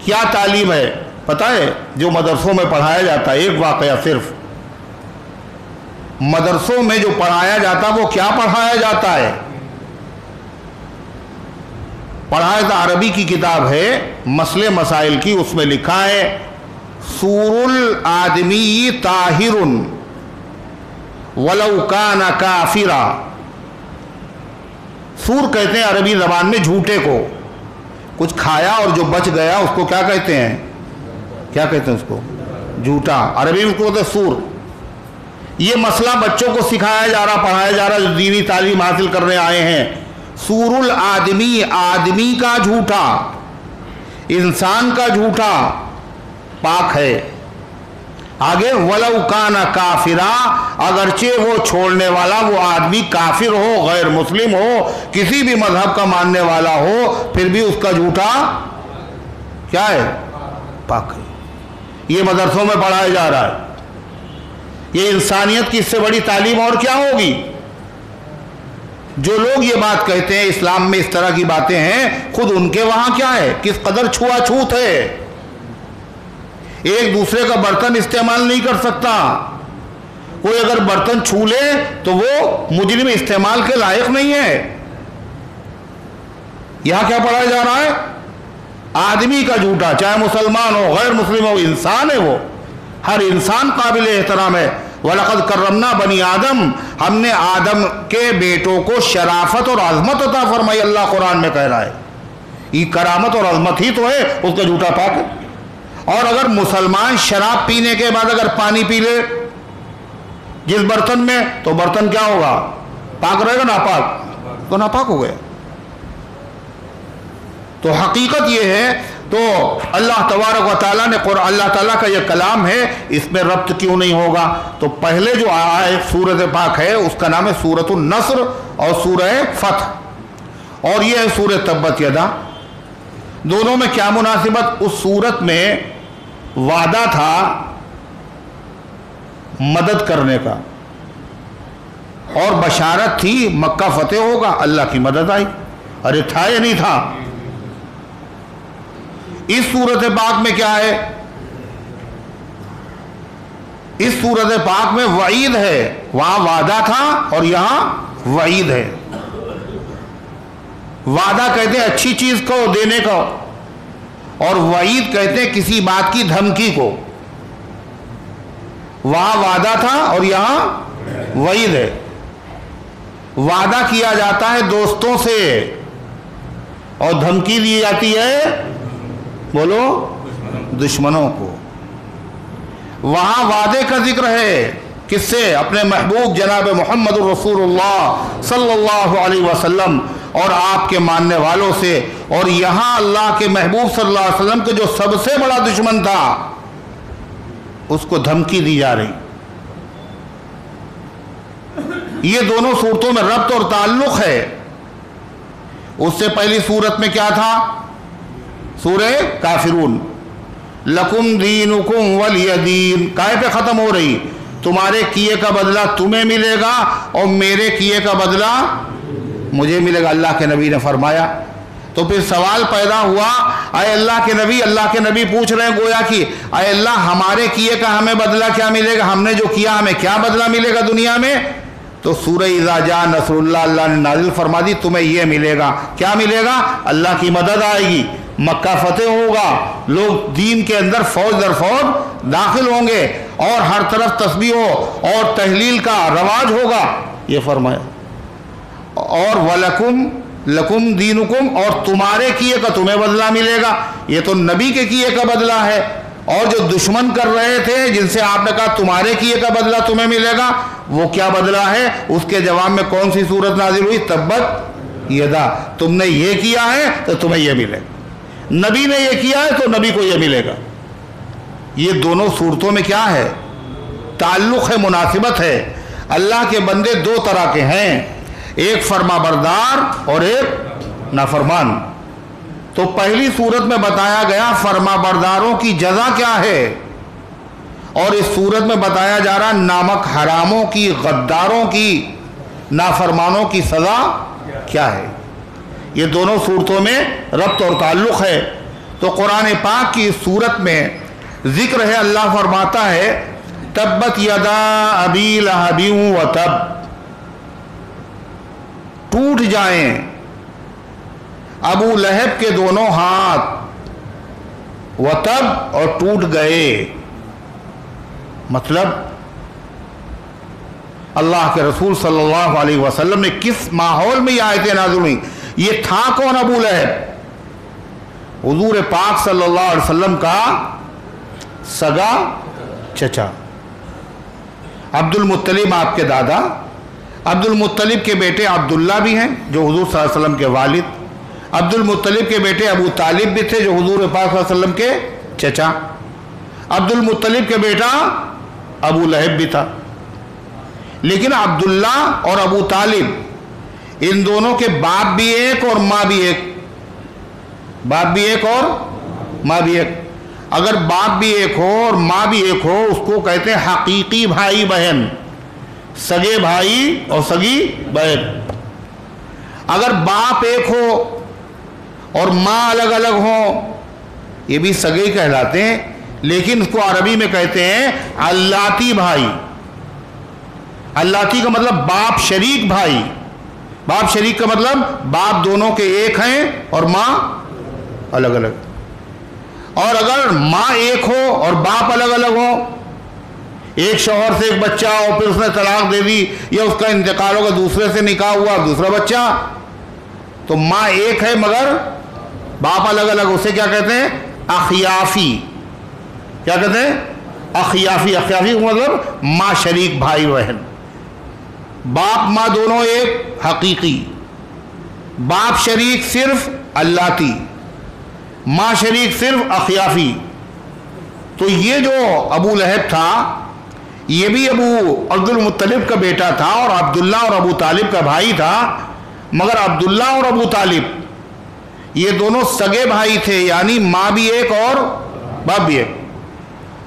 کیا تعلیم ہے پتہ ہے جو مدرسوں میں پڑھایا جاتا ہے؟ ایک واقعہ صرف، مدرسوں میں جو پڑھایا جاتا وہ کیا پڑھایا جاتا ہے؟ پڑھایا جاتا، عربی کی کتاب ہے مسئلے مسائل کی، اس میں لکھا ہے سور الآدمی طاہر ولو کان کافرا۔ سور کہتے ہیں عربی زبان میں جھوٹے کو، کچھ کھایا اور جو بچ گیا اس کو کیا کہتے ہیں؟ کیا کہتے ہیں اس کو؟ جھوٹا، عربی میں اس کو کہتے ہیں سور۔ یہ مسئلہ بچوں کو سکھایا جا رہا، پڑھایا جا رہا، جو دینی تعلیم حاصل کرنے آئے ہیں۔ سور الآدمی، آدمی کا جھوٹا، انسان کا جھوٹا پاک ہے۔ آگے ولو کان کافرا، اگرچہ وہ چھوڑنے والا وہ آدمی کافر ہو، غیر مسلم ہو، کسی بھی مذہب کا ماننے والا ہو، پھر بھی اس کا جھوٹا کیا ہے؟ پاک ہے۔ یہ مدرسوں میں پڑھایا جا رہا ہے۔ یہ انسانیت کی اس سے بڑی تعلیم اور کیا ہوگی؟ جو لوگ یہ بات کہتے ہیں اسلام میں اس طرح کی باتیں ہیں، خود ان کے وہاں کیا ہے؟ کس قدر چھوا چھوت ہے۔ ایک دوسرے کا برتن استعمال نہیں کر سکتا، کوئی اگر برتن چھو لے تو وہ مجرم استعمال کے لائق نہیں ہے۔ یہاں کیا پڑھایا جا رہا ہے؟ آدمی کا جھوٹا، چاہے مسلمان ہو غیر مسلم ہو، انسان ہے، وہ ہر انسان قابل احترام ہے۔ وَلَقَدْ كَرَّمْنَا بَنِي آدم، ہم نے آدم کے بیٹوں کو شرافت اور عظمت عطا فرمائی، اللہ قرآن میں کہہ رہا ہے۔ یہ کرامت اور عظمت ہی تو ہے، اس کا جھوٹا پاک ہے۔ اور اگر مسلمان شراب پینے کے بعد اگر پانی پی لے جس برتن میں، تو برتن کیا ہوگا؟ پاک رہے گا؟ ناپاک؟ تو ناپاک ہو گیا۔ تو حقیقت یہ ہے، تو اللہ تبارک و تعالیٰ نے اللہ تعالیٰ کا یہ کلام ہے، اس میں ربط کیوں نہیں ہوگا؟ تو پہلے جو آیت سورۃ پاک ہے اس کا نام ہے سورۃ النصر اور سورہ فتح، اور یہ ہے سورۃ تبت یدا۔ دونوں میں کیا مناسبت؟ اس سورت میں وعدہ تھا مدد کرنے کا اور بشارت تھی مکہ فتح ہوگا، اللہ کی مدد آئی۔ ارے تھا یا نہیں تھا؟ اس سورت پاک میں کیا ہے؟ اس سورت پاک میں وعید ہے، وہاں وعدہ تھا اور یہاں وعید ہے۔ وعدہ کہتے ہیں اچھی چیز کو دینے کو، اور وعید کہتے ہیں کسی بات کی دھمکی کو۔ وہاں وعدہ تھا اور یہاں وعید ہے۔ وعدہ کیا جاتا ہے دوستوں سے اور دھمکی دی جاتی ہے بولو دشمنوں کو۔ وہاں وعدے کا ذکر ہے کس سے؟ اپنے محبوب جناب محمد الرسول اللہ صلی اللہ علیہ وسلم اور آپ کے ماننے والوں سے، اور یہاں اللہ کے محبوب صلی اللہ علیہ وسلم کے جو سب سے بڑا دشمن تھا اس کو دھمکی دی جا رہی۔ یہ دونوں صورتوں میں ربط اور تعلق ہے۔ اس سے پہلی صورت میں کیا تھا؟ سورہ کافرون، لکم دینکم ولی دین، کائے پہ ختم ہو رہی؟ تمہارے کیے کا بدلہ تمہیں ملے گا اور میرے کیے کا بدلہ مجھے ملے گا، اللہ کے نبی نے فرمایا۔ تو پھر سوال پیدا ہوا، اے اللہ کے نبی پوچھ رہے ہیں گویا کہ اے اللہ ہمارے کیے کا ہمیں بدلہ کیا ملے گا؟ ہم نے جو کیا ہمیں کیا بدلہ ملے گا دنیا میں؟ تو سورہ اذا جاء نصر اللہ، اللہ نے نازل فرما دی تمہیں یہ ملے گا۔ کیا ملے گا؟ اللہ کی مدد آئے گی، مکہ فتح ہوگا، لوگ دین کے اندر فوج در فوج داخل ہوں گے، اور ہر طرف تسبیح اور تحلیل کا رواج ہوگا، یہ فرمایا۔ اور وَلَكُمْ لَكُمْ دِينُكُمْ، اور تمہارے کیے کا تمہیں بدلہ ملے گا۔ یہ تو نبی کے کیے کا بدلہ ہے، اور جو دشمن کر رہے تھے جن سے آپ نے کہا تمہارے کیے کا بدلہ تمہیں ملے گا، وہ کیا بدلہ ہے؟ اس کے جواب میں کون سی صورت نازل ہوئی؟ تبت یدا، تم نے یہ کیا ہے تو تمہیں یہ ملے گا، نبی نے یہ کیا ہے تو نبی کو یہ ملے گا۔ یہ دونوں صورتوں میں کیا ہے؟ تعلق ہے، مناسبت ہے۔ اللہ کے بندے دو طرح کے ہیں، ایک فرما بردار اور ایک نافرمان۔ تو پہلی صورت میں بتایا گیا فرما برداروں کی جزا کیا ہے، اور اس صورت میں بتایا جا رہا نامک حراموں کی، غداروں کی، نافرمانوں کی سزا کیا ہے۔ یہ دونوں صورتوں میں ربط اور تعلق ہے۔ تو قرآن پاک کی اس صورت میں ذکر ہے، اللہ فرماتا ہے تبت یدا ابی لہب وتب، ٹوٹ جائیں ابو لہب کے دونوں ہاتھ، وتب اور ٹوٹ گئے۔ مطلب اللہ کے رسول صلی اللہ علیہ وسلم نے کس ماحول میں یہ آیتیں نازل ہوئیں؟ یہ تھا کون ابو لہب؟ حضور پاک صلی اللہ علیہ وسلم کا سگا چچا، عبد المطلب آپ کے دادا، عبد المطلب کے بیٹے عبداللہ بھی ہیں جو حضور صلی اللہ علیہ وسلم کے والد، عبد المطلب کے بیٹے ابو طالب بھی تھے جو حضور پاک صلی اللہ علیہ وسلم کے چچا، عبد المطلب کے بیٹا ابو لہب بھی تھا۔ لیکن عبداللہ اور ابو طالب ان دونوں کے باپ بھی ایک اور ماں بھی ایک، باپ بھی ایک اور ماں بھی ایک۔ اگر باپ بھی ایک ہو اور ماں بھی ایک ہو اس کو کہتے ہیں حقیقی بھائی بہن، سگے بھائی اور سگی بہن۔ اگر باپ ایک ہو اور ماں الگ الگ ہو یہ بھی سگے کہلاتے ہیں، لیکن اس کو عربی میں کہتے ہیں علاتی بھائی۔ علاتی کا مطلب باپ شریک بھائی، باپ شریک کا مطلب باپ دونوں کے ایک ہیں اور ماں الگ الگ۔ اور اگر ماں ایک ہو اور باپ الگ الگ ہو، ایک شوہر سے ایک بچہ ہو پھر اس نے طلاق دے دی یا اس کا انتقال ہوگا دوسرے سے نکاح ہوا دوسرا بچہ، تو ماں ایک ہے مگر باپ الگ الگ، اسے کیا کہتے ہیں؟ اخیافی۔ کیا کہتے ہیں؟ اخیافی۔ اخیافی کا مطلب ماں شریک بھائی بہن، باپ ماں دونوں ایک حقیقی، باپ شریک صرف علاتی، ماں شریک صرف اخیافی۔ تو یہ جو ابو لہب تھا یہ بھی ابو عبد المطلب کا بیٹا تھا اور عبداللہ اور ابو طالب کا بھائی تھا، مگر عبداللہ اور ابو طالب یہ دونوں سگے بھائی تھے، یعنی ماں بھی ایک اور باپ بھی ایک۔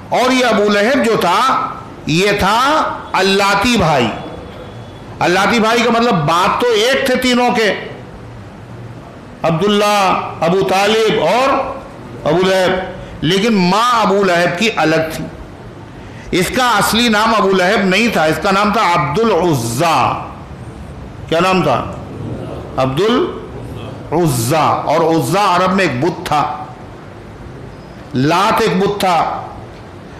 اور یہ ابو لہب جو تھا یہ تھا علاتی بھائی۔ علاتی بھائی کا مطلب باپ تو ایک تھے تینوں کے، عبداللہ، ابو طالب اور ابو لہب، لیکن ماں ابو لہب کی الگ تھی۔ اس کا اصلی نام ابو لہب نہیں تھا، اس کا نام تھا عبد العزا۔ کیا نام تھا؟ عبد العزا۔ اور عزا عرب میں ایک بت تھا، لات ایک بت تھا،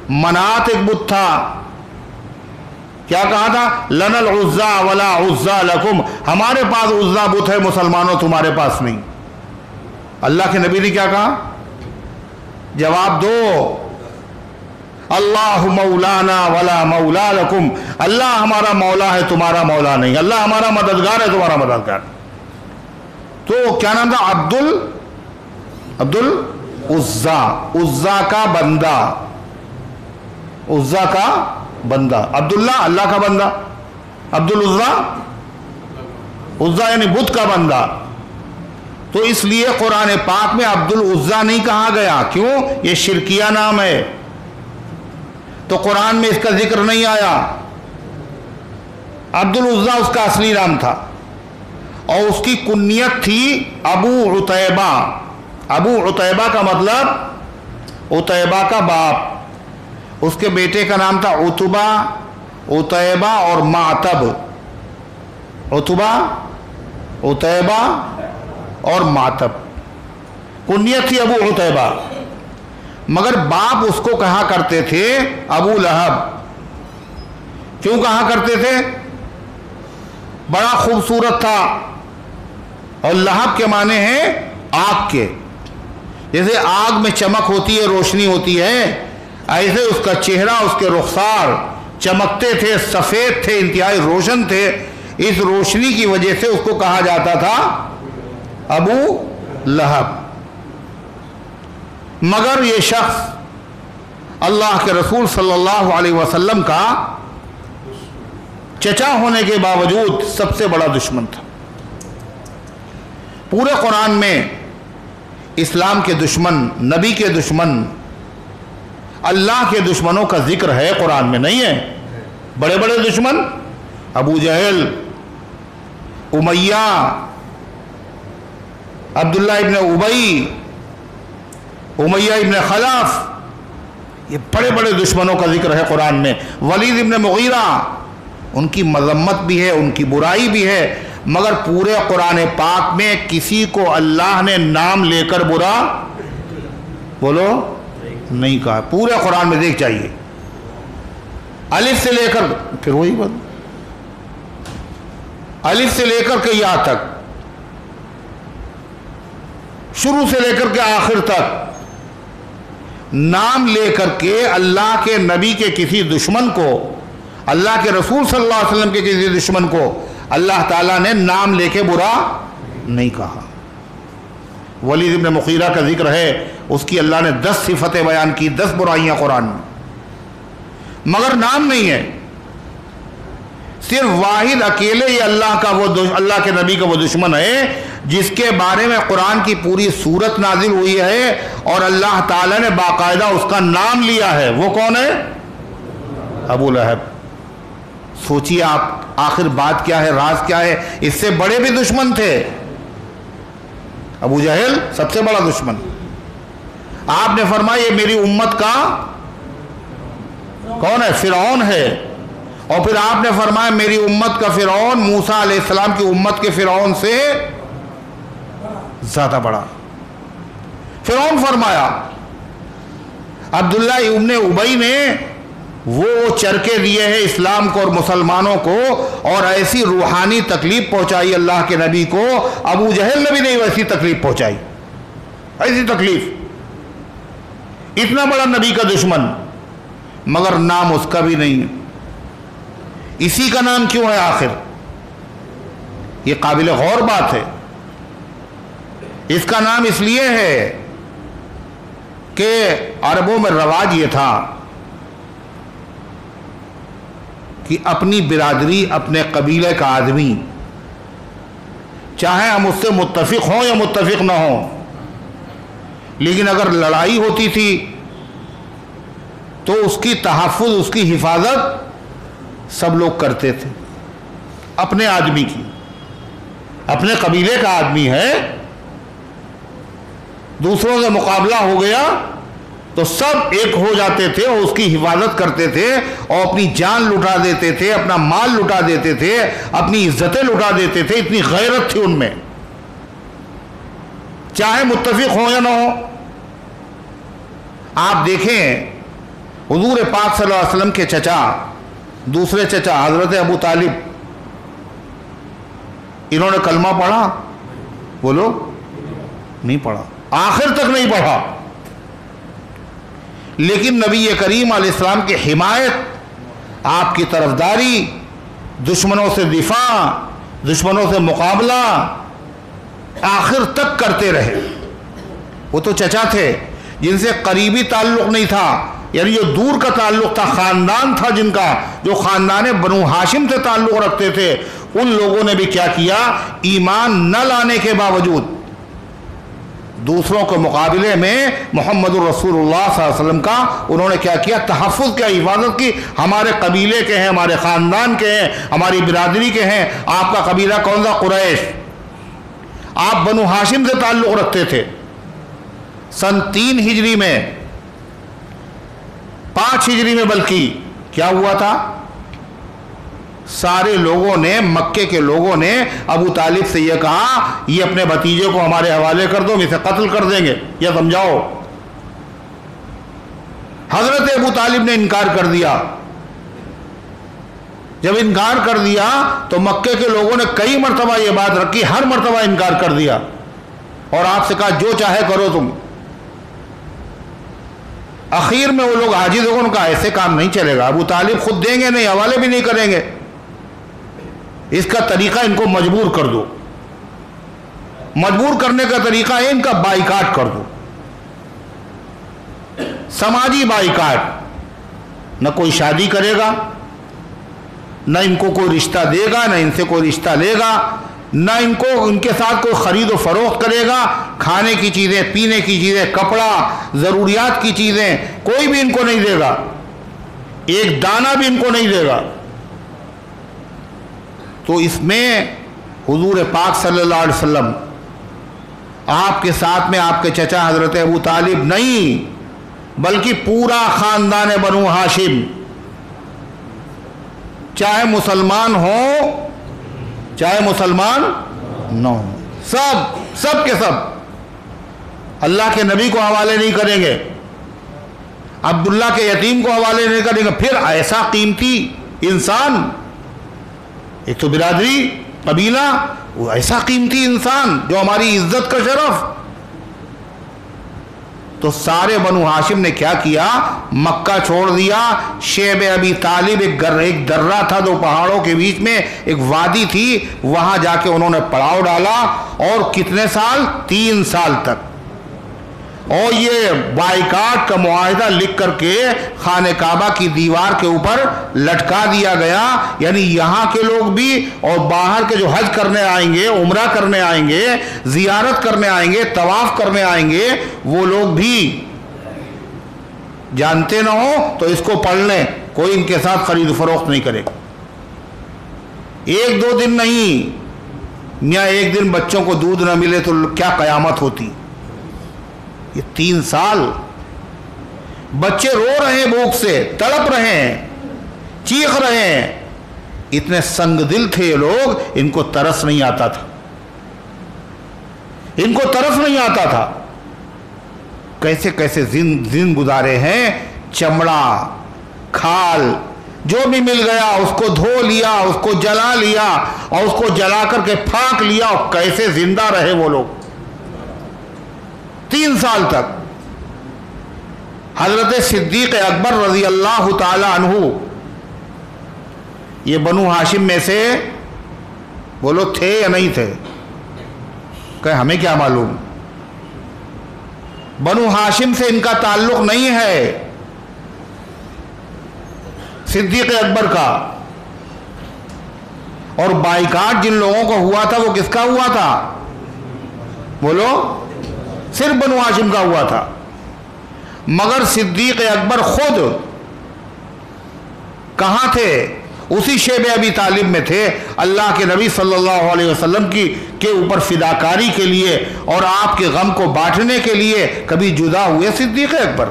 منات ایک بت تھا۔ کیا کہا تھا؟ لنا العزا ولا عزا لکم، ہمارے پاس عزا بت ہے مسلمانوں، تمہارے پاس نہیں۔ اللہ کے نبی نے کیا کہا؟ جواب دو، اللہ مولانا ولا مولا لکم، اللہ ہمارا مولا ہے تمہارا مولا نہیں، اللہ ہمارا مددگار ہے تمہارا مددگار۔ تو کیا نام تھا؟ عبد العزا، عزا کا بندہ، عزا کا بندہ۔ عبداللہ اللہ کا بندہ، عبد العزا، عزا یعنی بت کا بندہ۔ تو اس لیے قرآن پاک میں عبد العزا نہیں کہا گیا، کیوں؟ یہ شرکیہ نام ہے، تو قرآن میں اس کا ذکر نہیں آیا۔ عبد العزا اس کا اصلی نام تھا اور اس کی کنیت تھی ابو عتیبہ۔ ابو عتیبہ کا مطلب عتیبہ کا باپ، اس کے بیٹے کا نام تھا عتبہ، عتیبہ اور معتب۔ عتبہ، عتیبہ اور معتب، کنیت تھی ابو عتیبہ، مگر باپ اس کو کہا کرتے تھے ابو لہب۔ کیوں کہا کرتے تھے؟ بڑا خوبصورت تھا، اور لہب کے معنی ہیں آگ کے، جیسے آگ میں چمک ہوتی ہے، روشنی ہوتی ہے، ایسے اس کا چہرہ، اس کے رخسار چمکتے تھے، سفید تھے، انتہائی روشن تھے۔ اس روشنی کی وجہ سے اس کو کہا جاتا تھا ابو لہب۔ مگر یہ شخص اللہ کے رسول صلی اللہ علیہ وسلم کا چچا ہونے کے باوجود سب سے بڑا دشمن تھا۔ پورے قرآن میں اسلام کے دشمن، نبی کے دشمن، اللہ کے دشمنوں کا ذکر ہے، قرآن میں نہیں ہے؟ بڑے بڑے دشمن، ابو جہل، امیہ، عبداللہ ابن ابی، امیہ ابن خلف، یہ بڑے بڑے دشمنوں کا ذکر ہے قرآن میں۔ ولید ابن مغیرہ، ان کی مذمت بھی ہے، ان کی برائی بھی ہے، مگر پورے قرآن پاک میں کسی کو اللہ نے نام لے کر برا بولو نہیں کہا۔ پورے قرآن میں دیکھ چاہیے، الف سے لے کر، پھر وہی بات، الف سے لے کر کے یا تک، شروع سے لے کر کے آخر تک نام لے کر کے اللہ کے نبی کے کسی دشمن کو، اللہ کے رسول صلی اللہ علیہ وسلم کے کسی دشمن کو اللہ تعالیٰ نے نام لے کے برا نہیں کہا۔ ولید ابن مغیرہ کا ذکر ہے، اس کی اللہ نے 10 صفتیں بیان کی، 10 برائیاں قرآن میں، مگر نام نہیں ہے۔ صرف واحد اکیلے یہ اللہ کے نبی کا وہ دشمن ہے جس کے بارے میں قرآن کی پوری سورت نازل ہوئی ہے اور اللہ تعالیٰ نے باقاعدہ اس کا نام لیا ہے۔ وہ کون ہے؟ ابو لہب۔ سوچیے آپ، آخر بات کیا ہے، راز کیا ہے؟ اس سے بڑے بھی دشمن تھے۔ ابو جہل سب سے بڑا دشمن، آپ نے فرمایا یہ میری امت کا کون ہے؟ فرعون ہے۔ اور پھر آپ نے فرمایا میری امت کا فرعون موسیٰ علیہ السلام کی امت کے فرعون سے زیادہ بڑا۔ فرعون فرمایا عبداللہ ابن ابی نے وہ چرکے دیے ہیں اسلام کو اور مسلمانوں کو، اور ایسی روحانی تکلیف پہنچائی اللہ کے نبی کو، ابو جہل نے بھی نہیں ویسی تکلیف پہنچائی، ایسی تکلیف، اتنا بڑا نبی کا دشمن، مگر نام اس کا بھی نہیں ہے۔ اسی کا نام کیوں ہے آخر؟ یہ قابل غور بات ہے۔ اس کا نام اس لیے ہے کہ عربوں میں رواج یہ تھا کہ اپنی برادری، اپنے قبیلے کا آدمی، چاہے ہم اس سے متفق ہوں یا متفق نہ ہوں، لیکن اگر لڑائی ہوتی تھی تو اس کی تحفظ، اس کی حفاظت سب لوگ کرتے تھے۔ اپنے آدمی کی، اپنے قبیلے کا آدمی ہے، دوسروں سے مقابلہ ہو گیا تو سب ایک ہو جاتے تھے اور اس کی حفاظت کرتے تھے اور اپنی جان لٹا دیتے تھے، اپنا مال لٹا دیتے تھے، اپنی عزتیں لٹا دیتے تھے۔ اتنی غیرت تھی ان میں، چاہے متفق ہو یا نہ ہو۔ آپ دیکھیں حضور پاک صلی اللہ علیہ وسلم کے چچا، دوسرے چچا حضرت ابو طالب، انہوں نے کلمہ پڑھا؟ بولو، نہیں پڑھا، آخر تک نہیں پڑھا، لیکن نبی کریم علیہ السلام کی حمایت، آپ کی طرفداری، دشمنوں سے دفاع، دشمنوں سے مقابلہ آخر تک کرتے رہے۔ وہ تو چچا تھے جن سے قریبی تعلق نہیں تھا، یعنی جو دور کا تعلق تھا، خاندان تھا جن کا، جو خاندان بنو ہاشم سے تعلق رکھتے تھے، ان لوگوں نے بھی کیا کیا؟ ایمان نہ لانے کے باوجود دوسروں کے مقابلے میں محمد الرسول اللہ صلی اللہ علیہ وسلم کا انہوں نے کیا کیا؟ تحفظ کیا، حفاظت کی۔ ہمارے قبیلے کے ہیں، ہمارے خاندان کے ہیں، ہماری برادری کے ہیں۔ آپ کا قبیلہ کون سا؟ قریش۔ آپ بنو ہاشم سے تعلق رکھتے تھے۔ سن 3 ہجری میں، 5 ہجری میں بلکہ کیا ہوا تھا؟ سارے لوگوں نے، مکے کے لوگوں نے ابو طالب سے یہ کہا یہ اپنے بھتیجے کو ہمارے حوالے کر دو، ہم اسے قتل کر دیں گے، یا سمجھاؤ۔ حضرت ابو طالب نے انکار کر دیا۔ جب انکار کر دیا تو مکے کے لوگوں نے کئی مرتبہ یہ بات رکھی، ہر مرتبہ انکار کر دیا اور آپ سے کہا جو چاہے کرو تم۔ اخیر میں وہ لوگ عاجز ہو گئے، ان کا ایسے کام نہیں چلے گا، ابو طالب خود دیں گے نہیں، حوالے بھی نہیں کریں گے، اس کا طریقہ ان کو مجبور کر دو۔ مجبور کرنے کا طریقہ ہے ان کا بائیکاٹ کر دو، سماجی بائیکاٹ۔ نہ کوئی شادی کرے گا، نہ ان کو کوئی رشتہ دے گا، نہ ان سے کوئی رشتہ لے گا، نہ ان کے ساتھ کوئی خرید و فروخت کرے گا۔ کھانے کی چیزیں، پینے کی چیزیں، کپڑا، ضروریات کی چیزیں کوئی بھی ان کو نہیں دے گا، ایک دانہ بھی ان کو نہیں دے گا۔ تو اس میں حضور پاک صلی اللہ علیہ وسلم آپ کے ساتھ میں آپ کے چچا حضرت ابو طالب نہیں، بلکہ پورا خاندان بنو ہاشم، چاہے مسلمان ہو چاہے مسلمان نہ ہو، سب کے سب اللہ کے نبی کو حوالے نہیں کریں گے، عبداللہ کے یتیم کو حوالے نہیں کریں گے۔ پھر ایسا قیمتی انسان، ایک تو برادری، قبیلہ، وہ ایسا قیمتی انسان جو ہماری عزت کا شرف۔ تو سارے بنو ہاشم نے کیا کیا؟ مکہ چھوڑ دیا۔ شیب ابی طالب ایک درہ تھا، دو پہاڑوں کے بیچ میں ایک وادی تھی، وہاں جا کے انہوں نے پڑاؤ ڈالا، اور کتنے سال؟ 3 سال تک۔ اور یہ بائیکاٹ کا معاہدہ لکھ کر کے خانہ کعبہ کی دیوار کے اوپر لٹکا دیا گیا، یعنی یہاں کے لوگ بھی اور باہر کے جو حج کرنے آئیں گے، عمرہ کرنے آئیں گے، زیارت کرنے آئیں گے، طواف کرنے آئیں گے، وہ لوگ بھی جانتے نہ ہو تو اس کو پڑھ لیں، کوئی ان کے ساتھ خرید و فروخت نہیں کرے۔ 1-2 دن نہیں، میاں ایک دن بچوں کو دودھ نہ ملے تو کیا قیامت ہوتی۔ یہ 3 سال بچے رو رہے ہیں، بھوک سے تڑپ رہے ہیں، چیخ رہے ہیں، اتنے سنگ دل تھے یہ لوگ، ان کو ترس نہیں آتا تھا، ان کو ترس نہیں آتا تھا۔ کیسے کیسے دن گزارے ہیں، چمڑا، کھال، جو بھی مل گیا اس کو دھو لیا، اس کو جلا لیا، اور اس کو جلا کر کے پھاک لیا، اور کیسے زندہ رہے وہ لوگ 3 سال تک۔ حضرت صدیق اکبر رضی اللہ تعالی عنہ یہ بنو ہاشم میں سے بولو تھے یا نہیں تھے؟ کہ ہمیں کیا معلوم، بنو ہاشم سے ان کا تعلق نہیں ہے صدیق اکبر کا۔ اور بائیکاٹ جن لوگوں کو ہوا تھا وہ کس کا ہوا تھا؟ بولو، صرف بنو ہاشم کا ہوا تھا۔ مگر صدیق اکبر خود کہاں تھے؟ اسی شیب ابی طالب میں تھے، اللہ کے نبی صلی اللہ علیہ وسلم کے اوپر فداکاری کے لیے اور آپ کے غم کو بانٹنے کے لیے کبھی جدا ہوئے صدیق اکبر؟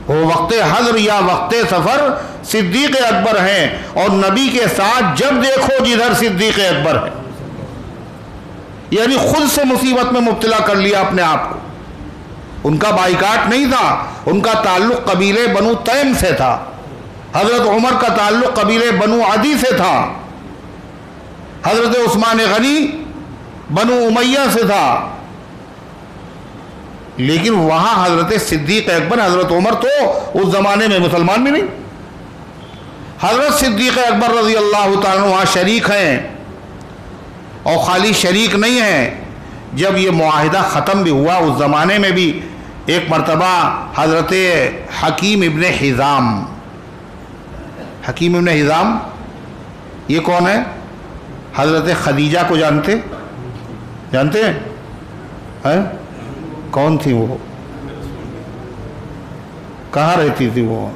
وہ وقت حضر یا وقت سفر صدیق اکبر ہیں، اور نبی کے ساتھ جب دیکھو جدھر صدیق اکبر ہے، یعنی خود سے مصیبت میں مبتلا کر لیا اپنے آپ کو۔ ان کا بائیکاٹ نہیں تھا، ان کا تعلق قبیلے بنو تیم سے تھا۔ حضرت عمر کا تعلق قبیلے بنو عدی سے تھا، حضرت عثمان غنی بنو امیہ سے تھا، لیکن وہاں حضرت صدیق اکبر، حضرت عمر تو اس زمانے میں مسلمان بھی نہیں۔ حضرت صدیق اکبر رضی اللہ تعالیٰ وہاں شریک ہیں، اور خالی شریک نہیں ہیں، جب یہ معاہدہ ختم بھی ہوا اس زمانے میں بھی ایک مرتبہ حضرت حکیم ابن حزام، حکیم ابن حزام یہ کون ہے؟ حضرت خدیجہ کو جانتے ہیں؟ کون تھی وہ؟ کہاں رہتی تھی وہ؟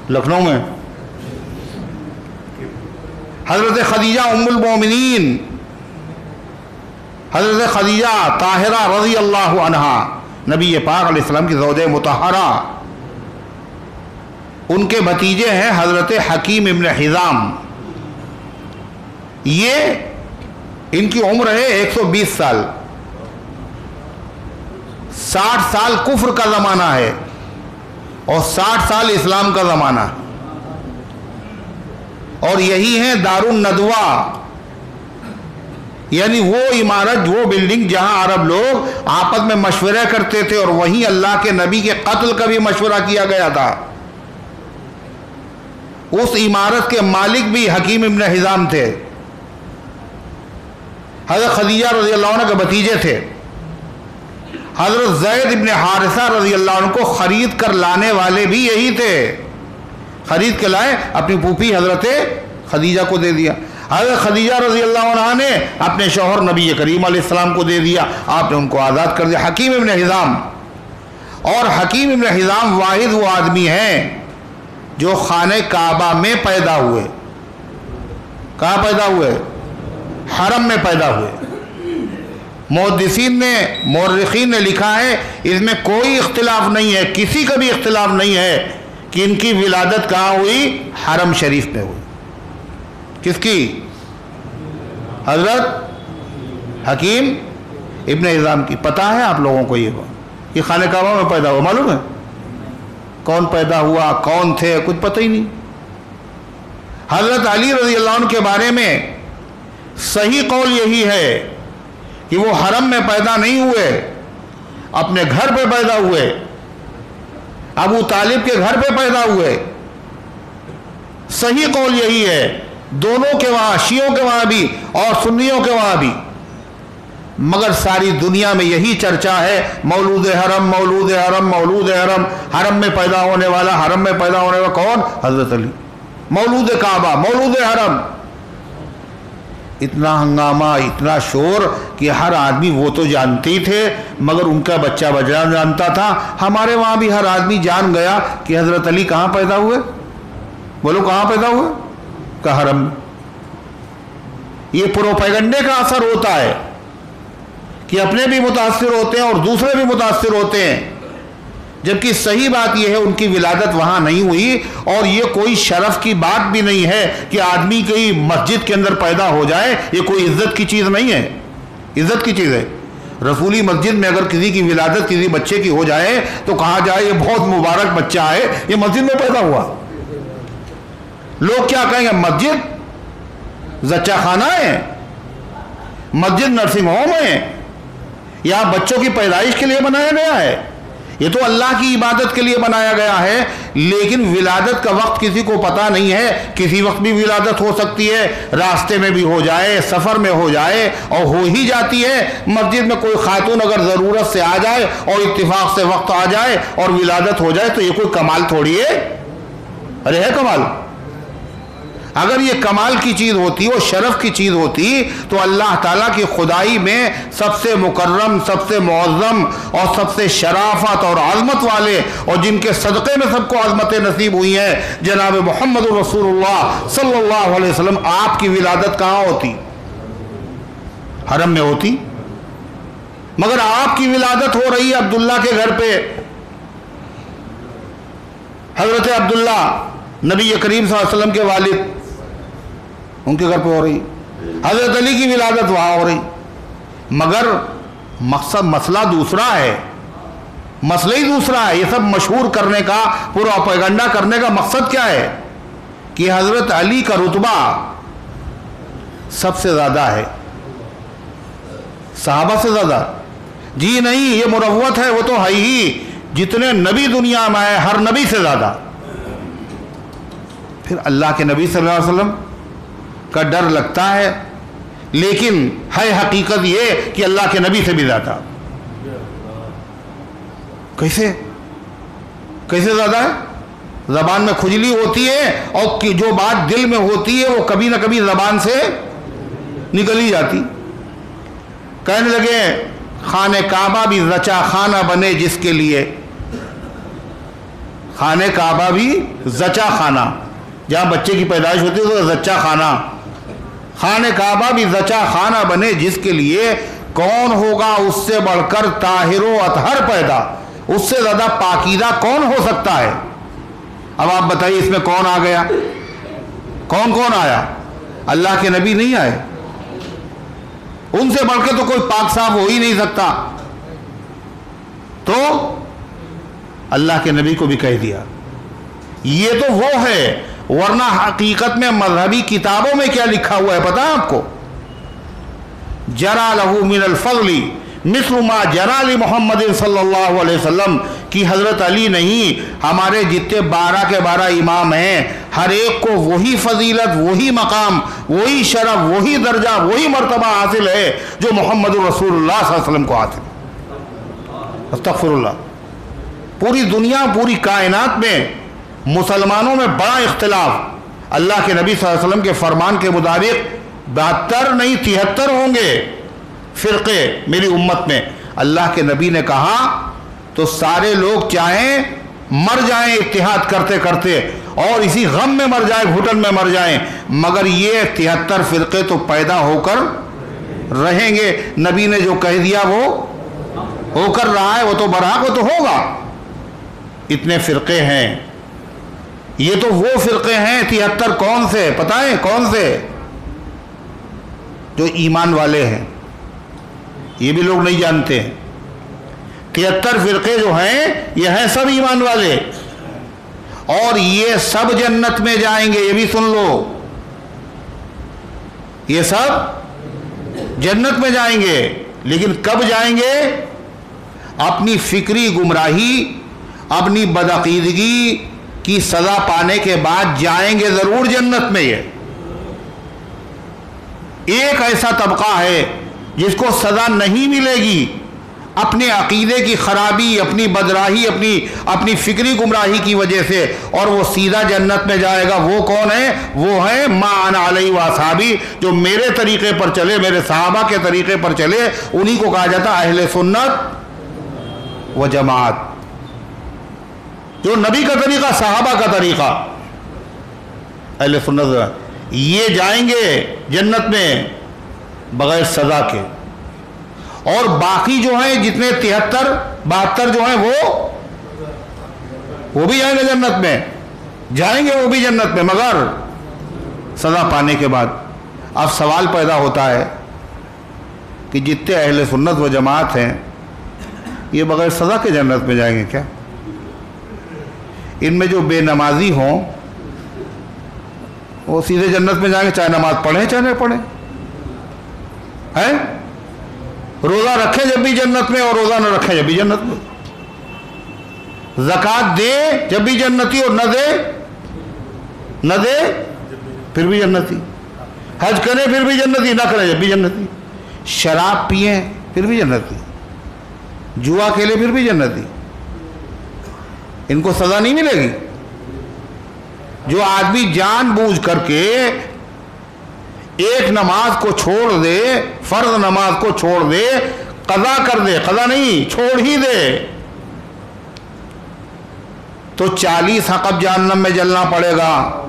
لکھنؤ میں۔ حضرت خدیجہ ام المومنین، حضرت خدیجہ طاہرہ رضی اللہ عنہا، نبی پاک علیہ السلام کی زوجہ مطہرہ، ان کے بھتیجے ہیں حضرت حکیم ابن حزام۔ یہ ان کی عمر ہے 120 سال، 60 سال کفر کا زمانہ ہے اور 60 سال اسلام کا زمانہ، اور یہی ہے دار الندوہ، یعنی وہ عمارت، وہ بلڈنگ جہاں عرب لوگ آپس میں مشورہ کرتے تھے، اور وہیں اللہ کے نبی کے قتل کا بھی مشورہ کیا گیا تھا۔ اس عمارت کے مالک بھی حکیم ابن حزام تھے، حضرت خدیجہ رضی اللہ عنہ کے بھتیجے تھے۔ حضرت زید ابن حارثہ رضی اللہ عنہ کو خرید کر لانے والے بھی یہی تھے، خرید کے لائے، اپنی پھوپھی حضرت خدیجہ کو دے دیا۔ حضرت خدیجہ رضی اللہ عنہ نے اپنے شوہر نبی کریم علیہ السلام کو دے دیا، آپ نے ان کو آزاد کر دیا۔ حکیم ابن حزام، اور حکیم ابن حزام واحد وہ آدمی ہیں جو خانہ کعبہ میں پیدا ہوئے۔ کہاں پیدا ہوئے؟ حرم میں پیدا ہوئے۔ محدثین نے، مورخین نے لکھا ہے اس میں کوئی اختلاف نہیں ہے، کسی کا بھی اختلاف نہیں ہے کہ ان کی ولادت کہاں ہوئی؟ حرم شریف میں ہوئی۔ کس کی؟ حضرت حکیم ابن حزام کی۔ پتہ ہے آپ لوگوں کو یہ خانہ کعبہ میں پیدا ہوا؟ معلوم ہے کون پیدا ہوا، کون تھے؟ کچھ پتہ ہی نہیں۔ حضرت علی رضی اللہ عنہ کے بارے میں صحیح قول یہی ہے کہ وہ حرم میں پیدا نہیں ہوئے، اپنے گھر پہ پیدا ہوئے، ابو طالب کے گھر پہ پیدا ہوئے۔ صحیح قول یہی ہے، دونوں کے وہاں، شیعوں کے وہاں بھی اور سنیوں کے وہاں بھی۔ مگر ساری دنیا میں یہی چرچا ہے، مولود حرم، مولود حرم، مولود حرم۔ حرم میں پیدا ہونے والا، حرم میں پیدا ہونے والا کون؟ حضرت علی۔ مولود کعبہ، مولود حرم۔ اتنا ہنگامہ، اتنا شور کہ ہر آدمی، وہ تو جانتے ہی تھے مگر ان کا بچہ بچہ جانتا تھا۔ ہمارے وہاں بھی ہر آدمی جان گیا کہ حضرت علی کہاں پیدا ہوئے؟ بولو کہاں پیدا ہوئے؟ کہ حرم میں۔ یہ پروپیگنڈے کا اثر ہوتا ہے کہ اپنے بھی متاثر ہوتے ہیں اور دوسرے بھی متاثر ہوتے ہیں، جبکہ صحیح بات یہ ہے ان کی ولادت وہاں نہیں ہوئی، اور یہ کوئی شرف کی بات بھی نہیں ہے کہ آدمی کی مسجد کے اندر پیدا ہو جائے، یہ کوئی عزت کی چیز نہیں ہے، عزت کی چیز ہے۔ رسولی مسجد میں اگر کسی کی ولادت کسی بچے کی ہو جائے تو کہا جائے یہ بہت مبارک بچہ ہے، یہ مسجد میں پیدا ہوا۔ لوگ کیا کہیں گے؟ مسجد زچہ خانہ ہے، مسجد نرسنگ ہوم ہے، یہاں بچوں کی پیدائش کے لیے بنایا گیا ہے، یہ تو اللہ کی عبادت کے لیے بنایا گیا ہے۔ لیکن ولادت کا وقت کسی کو پتہ نہیں ہے، کسی وقت بھی ولادت ہو سکتی ہے، راستے میں بھی ہو جائے، سفر میں ہو جائے، اور ہو ہی جاتی ہے۔ مسجد میں کوئی خاتون اگر ضرورت سے آ جائے اور اتفاق سے وقت آ جائے اور ولادت ہو جائے تو یہ کوئی کمال تھوڑی ہے؟ ارے ہے کمال؟ اگر یہ کمال کی چیز ہوتی، وہ شرف کی چیز ہوتی، تو اللہ تعالیٰ کی خدائی میں سب سے مکرم، سب سے معظم اور سب سے شرافت اور عظمت والے، اور جن کے صدقے میں سب کو عظمتیں نصیب ہوئی ہیں، جناب محمد رسول اللہ صلی اللہ علیہ وسلم، آپ کی ولادت کہاں ہوتی؟ حرم میں ہوتی۔ مگر آپ کی ولادت ہو رہی ہے عبداللہ کے گھر پہ، حضرت عبداللہ نبی کریم صلی اللہ علیہ وسلم کے والد، ان کے گھر پہ ہو رہی۔ حضرت علی کی ولادت وہاں ہو رہی، مگر مقصد، مسئلہ دوسرا ہے، مسئلہ ہی دوسرا ہے۔ یہ سب مشہور کرنے کا، پروپیگنڈا کرنے کا مقصد کیا ہے؟ کہ حضرت علی کا رتبہ سب سے زیادہ ہے، صحابہ سے زیادہ؟ جی نہیں، یہ مروت ہے، وہ تو ہے ہی، جتنے نبی دنیا میں آئے ہر نبی سے زیادہ۔ پھر اللہ کے نبی صلی اللہ علیہ وسلم کا ڈر لگتا ہے، لیکن ہے حقیقت یہ کہ اللہ کے نبی سے بھی زیادہ۔ کیسے زیادہ ہے؟ زبان میں کھجلی ہوتی ہے، اور جو بات دل میں ہوتی ہے وہ کبھی نہ کبھی زبان سے نکل ہی جاتی۔ کہنے لگے خانہ کعبہ بھی زچہ خانہ بنے جس کے لیے، خانہ کعبہ بھی زچہ خانہ، جہاں بچے کی پیدائش ہوتی ہے تو زچہ خانہ، خانہ کعبہ بھی زچہ خانہ بنے جس کے لیے، کون ہوگا اس سے بڑھ کر طاہر و اطہر پیدا، اس سے زیادہ پاکیزہ کون ہو سکتا ہے؟ اب آپ بتائیے اس میں کون آ گیا؟ کون آیا؟ اللہ کے نبی نہیں آئے؟ ان سے بڑھ کے تو کوئی پاک صاف ہو ہی نہیں سکتا، تو اللہ کے نبی کو بھی کہہ دیا۔ یہ تو وہ ہے، ورنہ حقیقت میں مذہبی کتابوں میں کیا لکھا ہوا ہے پتہ ہے آپ کو؟ جرى له من الفضل مثل ما جرى لمحمد صلی اللہ علیہ وسلم، کہ حضرت علی نہیں، ہمارے جتنے 12 کے 12 امام ہیں، ہر ایک کو وہی فضیلت، وہی مقام، وہی شرف، وہی درجہ، وہی مرتبہ حاصل ہے جو محمد رسول اللہ صلی اللہ علیہ وسلم کو حاصل ہے۔ استغفر اللہ۔ پوری دنیا، پوری کائنات میں مسلمانوں میں بڑا اختلاف، اللہ کے نبی صلی اللہ علیہ وسلم کے فرمان کے مطابق 72 نہیں 73 ہوں گے فرقے میری امت میں۔ اللہ کے نبی نے کہا تو سارے لوگ چاہیں مر جائیں اتحاد کرتے کرتے اور اسی غم میں مر جائیں، گھٹن میں مر جائیں، مگر یہ 73 فرقے تو پیدا ہو کر رہیں گے۔ نبی نے جو کہہ دیا وہ ہو کر رہا ہے، وہ تو برحق وہ تو ہوگا۔ اتنے فرقے ہیں، یہ تو وہ فرقے ہیں 73 کون سے پتہ ہے؟ کون سے؟ جو ایمان والے ہیں، یہ بھی لوگ نہیں جانتے ہیں۔ 73 فرقے جو ہیں یہ ہیں سب ایمان والے، اور یہ سب جنت میں جائیں گے، یہ بھی سن لو، یہ سب جنت میں جائیں گے۔ لیکن کب جائیں گے؟ اپنی فکری گمراہی، اپنی بدعقیدگی کی سزا پانے کے بعد جائیں گے ضرور جنت میں۔ یہ ایک ایسا طبقہ ہے جس کو سزا نہیں ملے گی اپنے عقیدے کی خرابی، اپنی بدراہی، اپنی فکری گمراہی کی وجہ سے، اور وہ سیدھا جنت میں جائے گا۔ وہ کون ہے؟ وہ ہے ما انا علیہ واصحابی، جو میرے طریقے پر چلے، میرے صحابہ کے طریقے پر چلے، انہی کو کہا جاتا اہل سنت و جماعت۔ جو نبی کا طریقہ، صحابہ کا طریقہ، اہل سنت، یہ جائیں گے جنت میں بغیر سزا کے۔ اور باقی جو ہیں جتنے 73 72 جو ہیں وہ بھی جائیں گے جنت میں، جائیں گے وہ بھی جنت میں، مگر سزا پانے کے بعد۔ اب سوال پیدا ہوتا ہے کہ جتنے اہل سنت و جماعت ہیں یہ بغیر سزا کے جنت میں جائیں گے کیا؟ ان میں جو بے نمازی ہوں وہ سیدھے جنت میں جائیں گے، چاہے نماز پڑھیں چاہے نہ پڑھیں، ہیں؟ روزہ رکھے جب بھی جنت میں، اور روزہ نہ رکھے جب بھی جنت میں، زکوٰۃ دے جب بھی جنتی، اور نہ دے پھر بھی جنتی، حج کرے پھر بھی جنتی، نہ کرے جب بھی جنتی، شراب پئیں پھر بھی جنتی، جوا کھیلے پھر بھی جنتی۔ ان کو سزا نہیں ملے گی۔ جو آدمی جان بوجھ کر کے ایک نماز کو چھوڑ دے، فرض نماز کو چھوڑ دے، قضا کر دے، قضا نہیں چھوڑ ہی دے، تو 40 حقب جہنم میں جلنا پڑے گا۔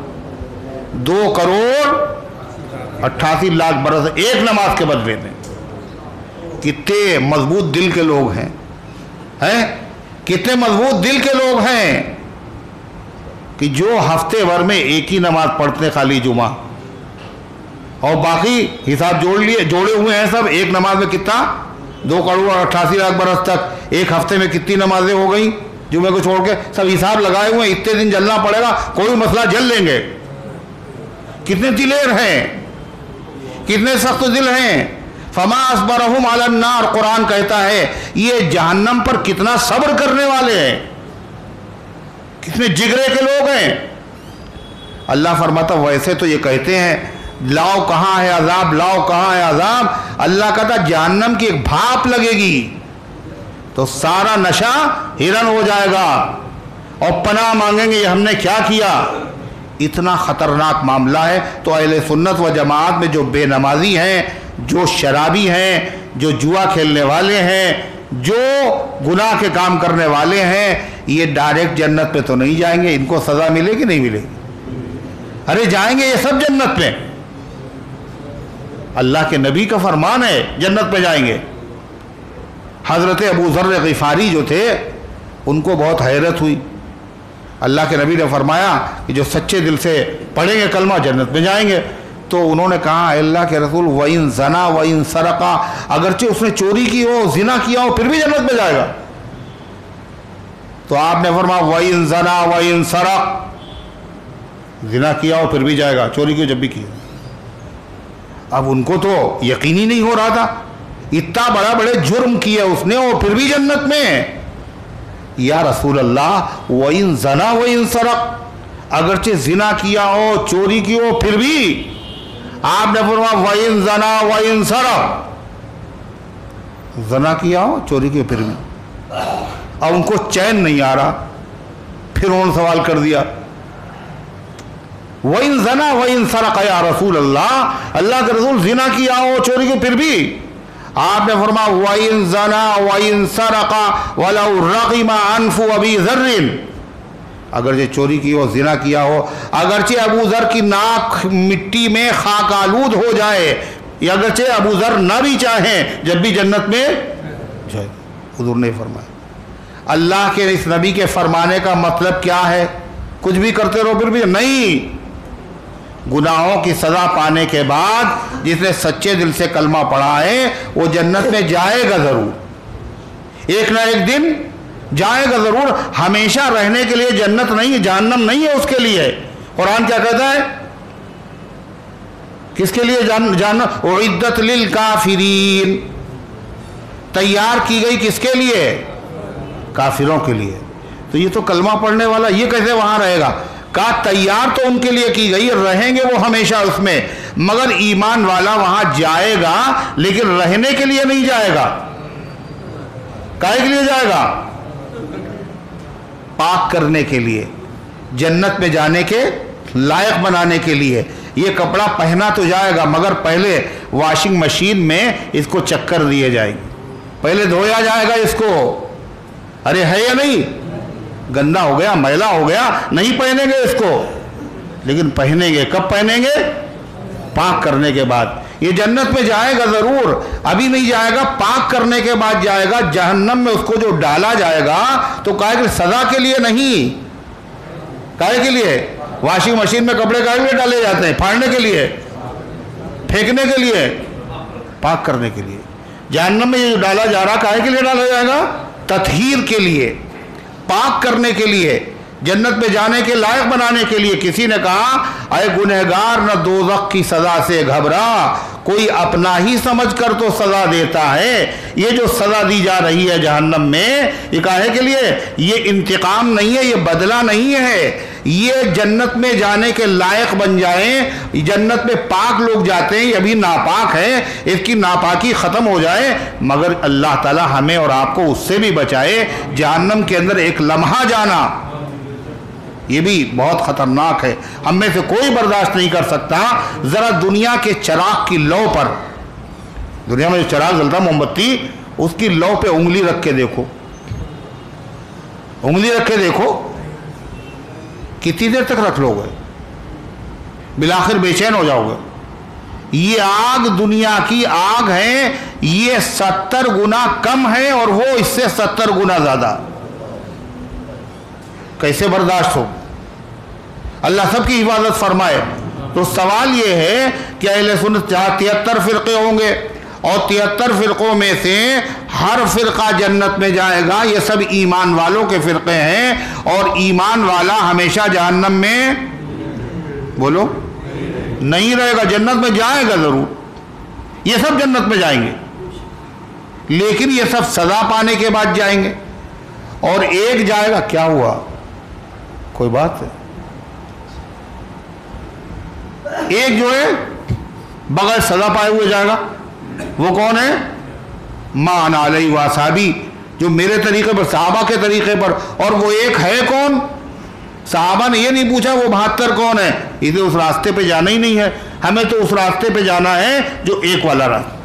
2,88,00,000 برس ایک نماز کے بدلے میں۔ کتنے مضبوط دل کے لوگ ہیں، کتنے مضبوط دل کے لوگ ہیں کہ جو ہفتے بھر میں ایک ہی نماز پڑھتے خالی جمعہ، اور باقی حساب جوڑے ہوئے ہیں سب، ایک نماز میں کتنا 2,88,00,000 برس تک ایک ہفتے میں کتنی نمازیں ہو گئیں جمعے کو چھوڑ کے، سب حساب لگائے ہوئے ہیں، اتنے دن جلنا پڑے گا، کوئی مسئلہ جل لیں گے۔ کتنے دلیر ہیں، کتنے سخت دل ہیں۔ فما اصبرہم علی النار، قرآن کہتا ہے یہ جہنم پر کتنا صبر کرنے والے ہیں، کتنے جگرے کے لوگ ہیں۔ اللہ فرماتا ویسے تو یہ کہتے ہیں لاؤ کہاں ہے عذاب، لاؤ کہاں ہے عذاب، اللہ کہتا جہنم کی ایک بھاپ لگے گی تو سارا نشہ ہرن ہو جائے گا، اور پناہ مانگیں گے یہ ہم نے کیا کیا۔ اتنا خطرناک معاملہ ہے۔ تو اہل سنت و جماعت میں جو بے نمازی ہیں، جو شرابی ہیں، جو جوا کھیلنے والے ہیں، جو گناہ کے کام کرنے والے ہیں، یہ ڈائریکٹ جنت پہ تو نہیں جائیں گے۔ ان کو سزا ملے گی نہیں ملے گی؟ ارے جائیں گے یہ سب جنت میں، اللہ کے نبی کا فرمان ہے جنت میں جائیں گے۔ حضرت ابو ذر غفاری جو تھے ان کو بہت حیرت ہوئی، اللہ کے نبی نے فرمایا کہ جو سچے دل سے پڑھیں گے کلمہ جنت میں جائیں گے۔ تو انہوں نے کہا اے اللہ کے رسول وَإِن زَنَا وَإِن سَرَقَا، اگرچہ اس نے چوری کی ہو، زنا کیا ہو، پھر بھی جنت میں جائے گا؟ تو آپ نے فرمایا وَإِن زَنَا وَإِن سَرَق، زنا کیا ہو پھر بھی جائے گا، چوری کی جب بھی کی۔ اب ان کو تو یقین ہی نہیں ہو رہا تھا، اتنا بڑے جرم کیا اس نے اور پھر بھی جنت میں۔ یا رسول اللہ وَإِن زَنَا وَإِن سَرَق، اگرچہ زنا کیا ہو، چوری کی ہو، پھر بھی آپ نے فرمایا وَإِن زَنَا وَإِن سَرَق، زنا کیا ہو، چوری کی ہو، پھر بھی۔ اب ان کو چین نہیں آ رہا، پھر انہوں نے سوال کر دیا وَإِن زَنَا وَإِن سَرَقَ یا رسول اللہ، اللہ کے رسول زنا کیا ہو چوری کو پھر بھی آپ نے فرمایا وَإِن زَنَا وَإِن سَرَقَ وَلَوْ رَغِمَ أَنْفُ أَبِي ذَرٍ، اگرچہ چوری کی ہو، زنا کیا ہو، اگرچہ ابو ذر کی ناک مٹی میں خاک آلود ہو جائے، یا اگرچہ ابو ذر نہ بھی چاہیں جب بھی جنت میں جائے۔ حضور نے فرمایا اللہ کے اس نبی کے فرمانے کا مطلب کیا ہے؟ کچھ بھی کرتے رہو پھر بھی نہیں، گناہوں کی سزا پانے کے بعد جس نے سچے دل سے کلمہ پڑھا ہے وہ جنت میں جائے گا ضرور، ایک نہ ایک دن جائے گا ضرور، ہمیشہ رہنے کے لیے جنت نہیں ہے، جہنم نہیں ہے اس کے لیے۔ قرآن کیا کہتا ہے؟ کس کے لیے جہنم؟ اعدت للکافرین، تیار کی گئی کس کے لیے؟ کافروں کے لیے۔ تو یہ تو کلمہ پڑھنے والا یہ کیسے وہاں رہے گا؟ کہا تیار تو ان کے لیے کی گئی، رہیں گے وہ ہمیشہ اس میں، مگر ایمان والا وہاں جائے گا لیکن رہنے کے لیے نہیں جائے گا۔ کائے کے لیے جائے گا؟ پاک کرنے کے لیے، جنت میں جانے کے لائق بنانے کے لیے۔ یہ کپڑا پہنا تو جائے گا مگر پہلے واشنگ مشین میں اس کو چکر دیے جائیں گے، پہلے دھویا جائے گا اس کو، ارے ہے یا نہیں، گندا ہو گیا، میلا ہو گیا، نہیں پہنیں گے اس کو، لیکن پہنیں گے۔ کب پہنیں گے؟ پاک کرنے کے بعد۔ یہ جنت میں جائے گا ضرور، ابھی نہیں جائے گا، پاک کرنے کے بعد جائے گا۔ جہنم میں اس کو جو ڈالا جائے گا تو کہے کہ سزا کے لیے نہیں، کہے کے لیے؟ واشنگ مشین میں کپڑے کہے کے لیے ڈالے جاتے ہیں؟ پھاڑنے کے لیے، پھینکنے کے لیے، پاک کرنے کے لیے۔ جہنم میں یہ جو ڈالا جا رہا کہے کے لیے ڈالا جائے گا؟ تطہیر کے لیے، پاک کرنے کے لیے، جنت میں جانے کے لائق بنانے کے لیے۔ کسی نے کہا اے گنہگار نہ دوزخ کی سزا سے گھبرا، کوئی اپنا ہی سمجھ کر تو سزا دیتا ہے۔ یہ جو سزا دی جا رہی ہے جہنم میں یہ کاہے کے لیے؟ یہ انتقام نہیں ہے، یہ بدلہ نہیں ہے، یہ جنت میں جانے کے لائق بن جائیں۔ جنت میں پاک لوگ جاتے ہیں، یہ ابھی ناپاک ہے، اس کی ناپاکی ختم ہو جائے، مگر اللہ تعالی ہمیں اور آپ کو اس سے بھی بچائے۔ جہنم کے اندر ایک لمحہ جانا یہ بھی بہت خطرناک ہے، ہم میں سے کوئی برداشت نہیں کر سکتا۔ ذرا دنیا کے چراغ کی لو پر، دنیا میں جو چراغ جلتا موم بتی، اس کی لو پہ انگلی رکھ کے دیکھو، انگلی رکھ کے دیکھو کتنی دیر تک رکھ لو گے؟ بالآخر بے چین ہو جاؤ گے۔ یہ آگ دنیا کی آگ ہے، یہ 70 گنا کم ہے اور وہ اس سے 70 گنا زیادہ، کیسے برداشت ہو؟ اللہ سب کی حفاظت فرمائے۔ تو سوال یہ ہے کہ اہل سنت 73 فرقے ہوں گے اور 73 فرقوں میں سے ہر فرقہ جنت میں جائے گا، یہ سب ایمان والوں کے فرقے ہیں، اور ایمان والا ہمیشہ جہنم میں بولو نہیں رہے گا، جنت میں جائے گا ضرور۔ یہ سب جنت میں جائیں گے لیکن یہ سب سزا پانے کے بعد جائیں گے، اور ایک جائے گا۔ کیا ہوا؟ کوئی بات ہے؟ ایک جو ہے بغیر سزا پائے ہوئے جائے گا، وہ کون ہے؟ ما انا علیہ واصحابی، جو میرے طریقے پر، صحابہ کے طریقے پر۔ اور وہ ایک ہے کون؟ صحابہ نے یہ نہیں پوچھا وہ 72 کون ہے، اسے اس راستے پہ جانا ہی نہیں ہے، ہمیں تو اس راستے پہ جانا ہے جو ایک والا راستہ،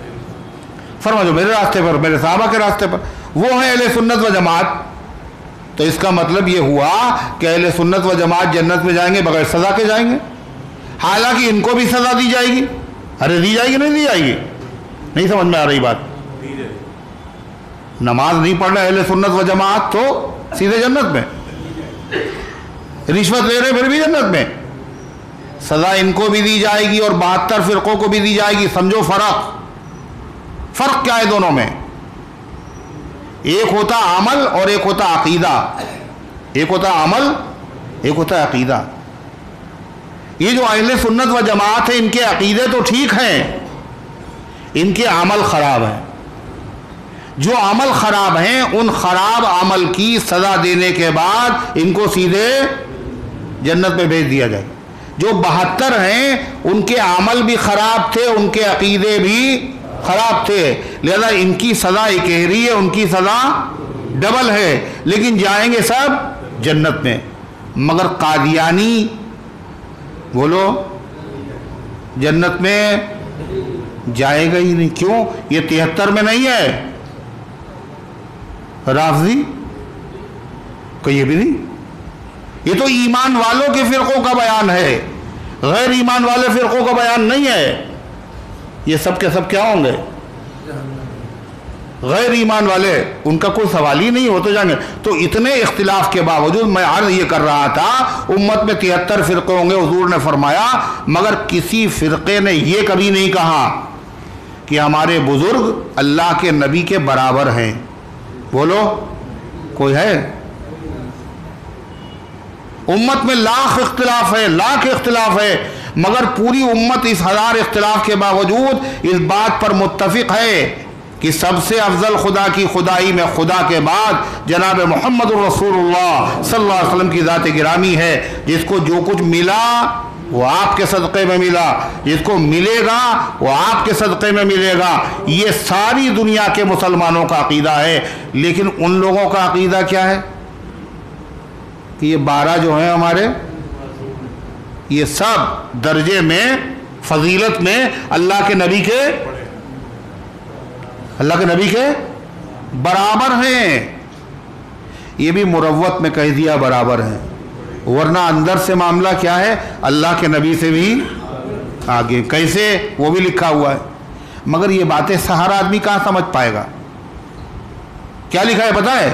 فرما جو میرے راستے پر، میرے صحابہ کے راستے پر، وہ ہے اہل سنت و جماعت۔ تو اس کا مطلب یہ ہوا کہ اہل سنت و جماعت جنت میں جائیں گے بغیر سزا کے جائیں گے، حالانکہ ان کو بھی سزا دی جائے گی۔ ارے دی جائے گی نہیں دی جائے گی؟ نہیں سمجھ میں آ رہی بات؟ نماز نہیں پڑھ رہے اہل سنت و جماعت تو سیدھے جنت میں، رشوت لے رہے پھر بھی جنت میں، سزا ان کو بھی دی جائے گی اور 72 فرقوں کو بھی دی جائے گی۔ سمجھو فرق کیا ہے دونوں میں؟ ایک ہوتا عمل اور ایک ہوتا عقیدہ، ایک ہوتا عمل ایک ہوتا عقیدہ۔ یہ جو اہل سنت و جماعت ہے ان کے عقیدے تو ٹھیک ہیں، ان کے عمل خراب ہیں۔ جو عمل خراب ہیں ان خراب عمل کی سزا دینے کے بعد ان کو سیدھے جنت میں بھیج دیا جائے۔ جو 72 ہیں ان کے عمل بھی خراب تھے، ان کے عقیدے بھی خراب تھے، لہذا ان کی سزا اکہری ہے، ان کی سزا ڈبل ہے، لیکن جائیں گے سب جنت میں۔ مگر قادیانی بولو جنت میں جائے گا ہی نہیں. کیوں؟ یہ 73 میں نہیں ہے. رافضی کہ یہ بھی نہیں. یہ تو ایمان والوں کے فرقوں کا بیان ہے, غیر ایمان والے فرقوں کا بیان نہیں ہے. یہ سب کے سب کیا ہوں گے؟ غیر ایمان والے, ان کا کوئی سوال ہی نہیں ہو تو جانے. تو اتنے اختلاف کے باوجود میں عرض یہ کر رہا تھا امت میں 73 فرقے ہوں گے. حضور نے فرمایا مگر کسی فرقے نے یہ کبھی نہیں کہا کہ ہمارے بزرگ اللہ کے نبی کے برابر ہیں. بولو کوئی ہے؟ امت میں لاکھ اختلاف ہے, لاکھ اختلاف ہے, مگر پوری امت اس 1000 اختلاف کے باوجود اس بات پر متفق ہے کہ سب سے افضل خدا کی خدائی میں خدا کے بعد جناب محمد الرسول اللہ صلی اللہ علیہ وسلم کی ذات گرامی ہے. جس کو جو کچھ ملا وہ آپ کے صدقے میں ملا, جس کو ملے گا وہ آپ کے صدقے میں ملے گا. یہ ساری دنیا کے مسلمانوں کا عقیدہ ہے. لیکن ان لوگوں کا عقیدہ کیا ہے کہ یہ 12 جو ہیں ہمارے, یہ سب درجے میں فضیلت میں اللہ کے نبی کے برابر ہیں. یہ بھی مروت میں کہہ دیا برابر ہیں, ورنہ اندر سے معاملہ کیا ہے؟ اللہ کے نبی سے بھی آگے. کیسے؟ وہ بھی لکھا ہوا ہے. مگر یہ باتیں سہارا آدمی کہاں سمجھ پائے گا؟ کیا لکھا ہے پتہ ہے؟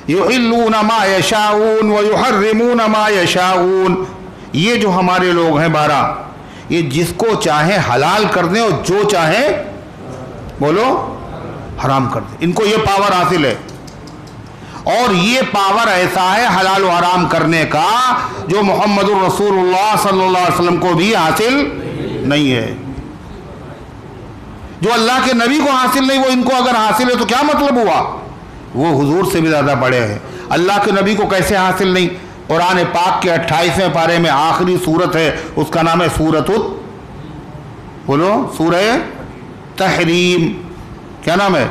یحلون ما یشاؤون ویحرمون ما یشاؤون. یہ جو ہمارے لوگ ہیں 12, یہ جس کو چاہیں حلال کر دیں اور جو چاہیں بولو حرام کر دیں. ان کو یہ پاور حاصل ہے, اور یہ پاور ایسا ہے حلال و حرام کرنے کا جو محمد الرسول اللہ صلی اللہ علیہ وسلم کو بھی حاصل نہیں ہے. جو اللہ کے نبی کو حاصل نہیں, وہ ان کو اگر حاصل ہے تو کیا مطلب ہوا؟ وہ حضور سے بھی زیادہ بڑے ہیں. اللہ کے نبی کو کیسے حاصل نہیں؟ قرآن پاک کے 28ویں پارے میں آخری سورت ہے, اس کا نام ہے سورہ تحریم. کیا نام ہے؟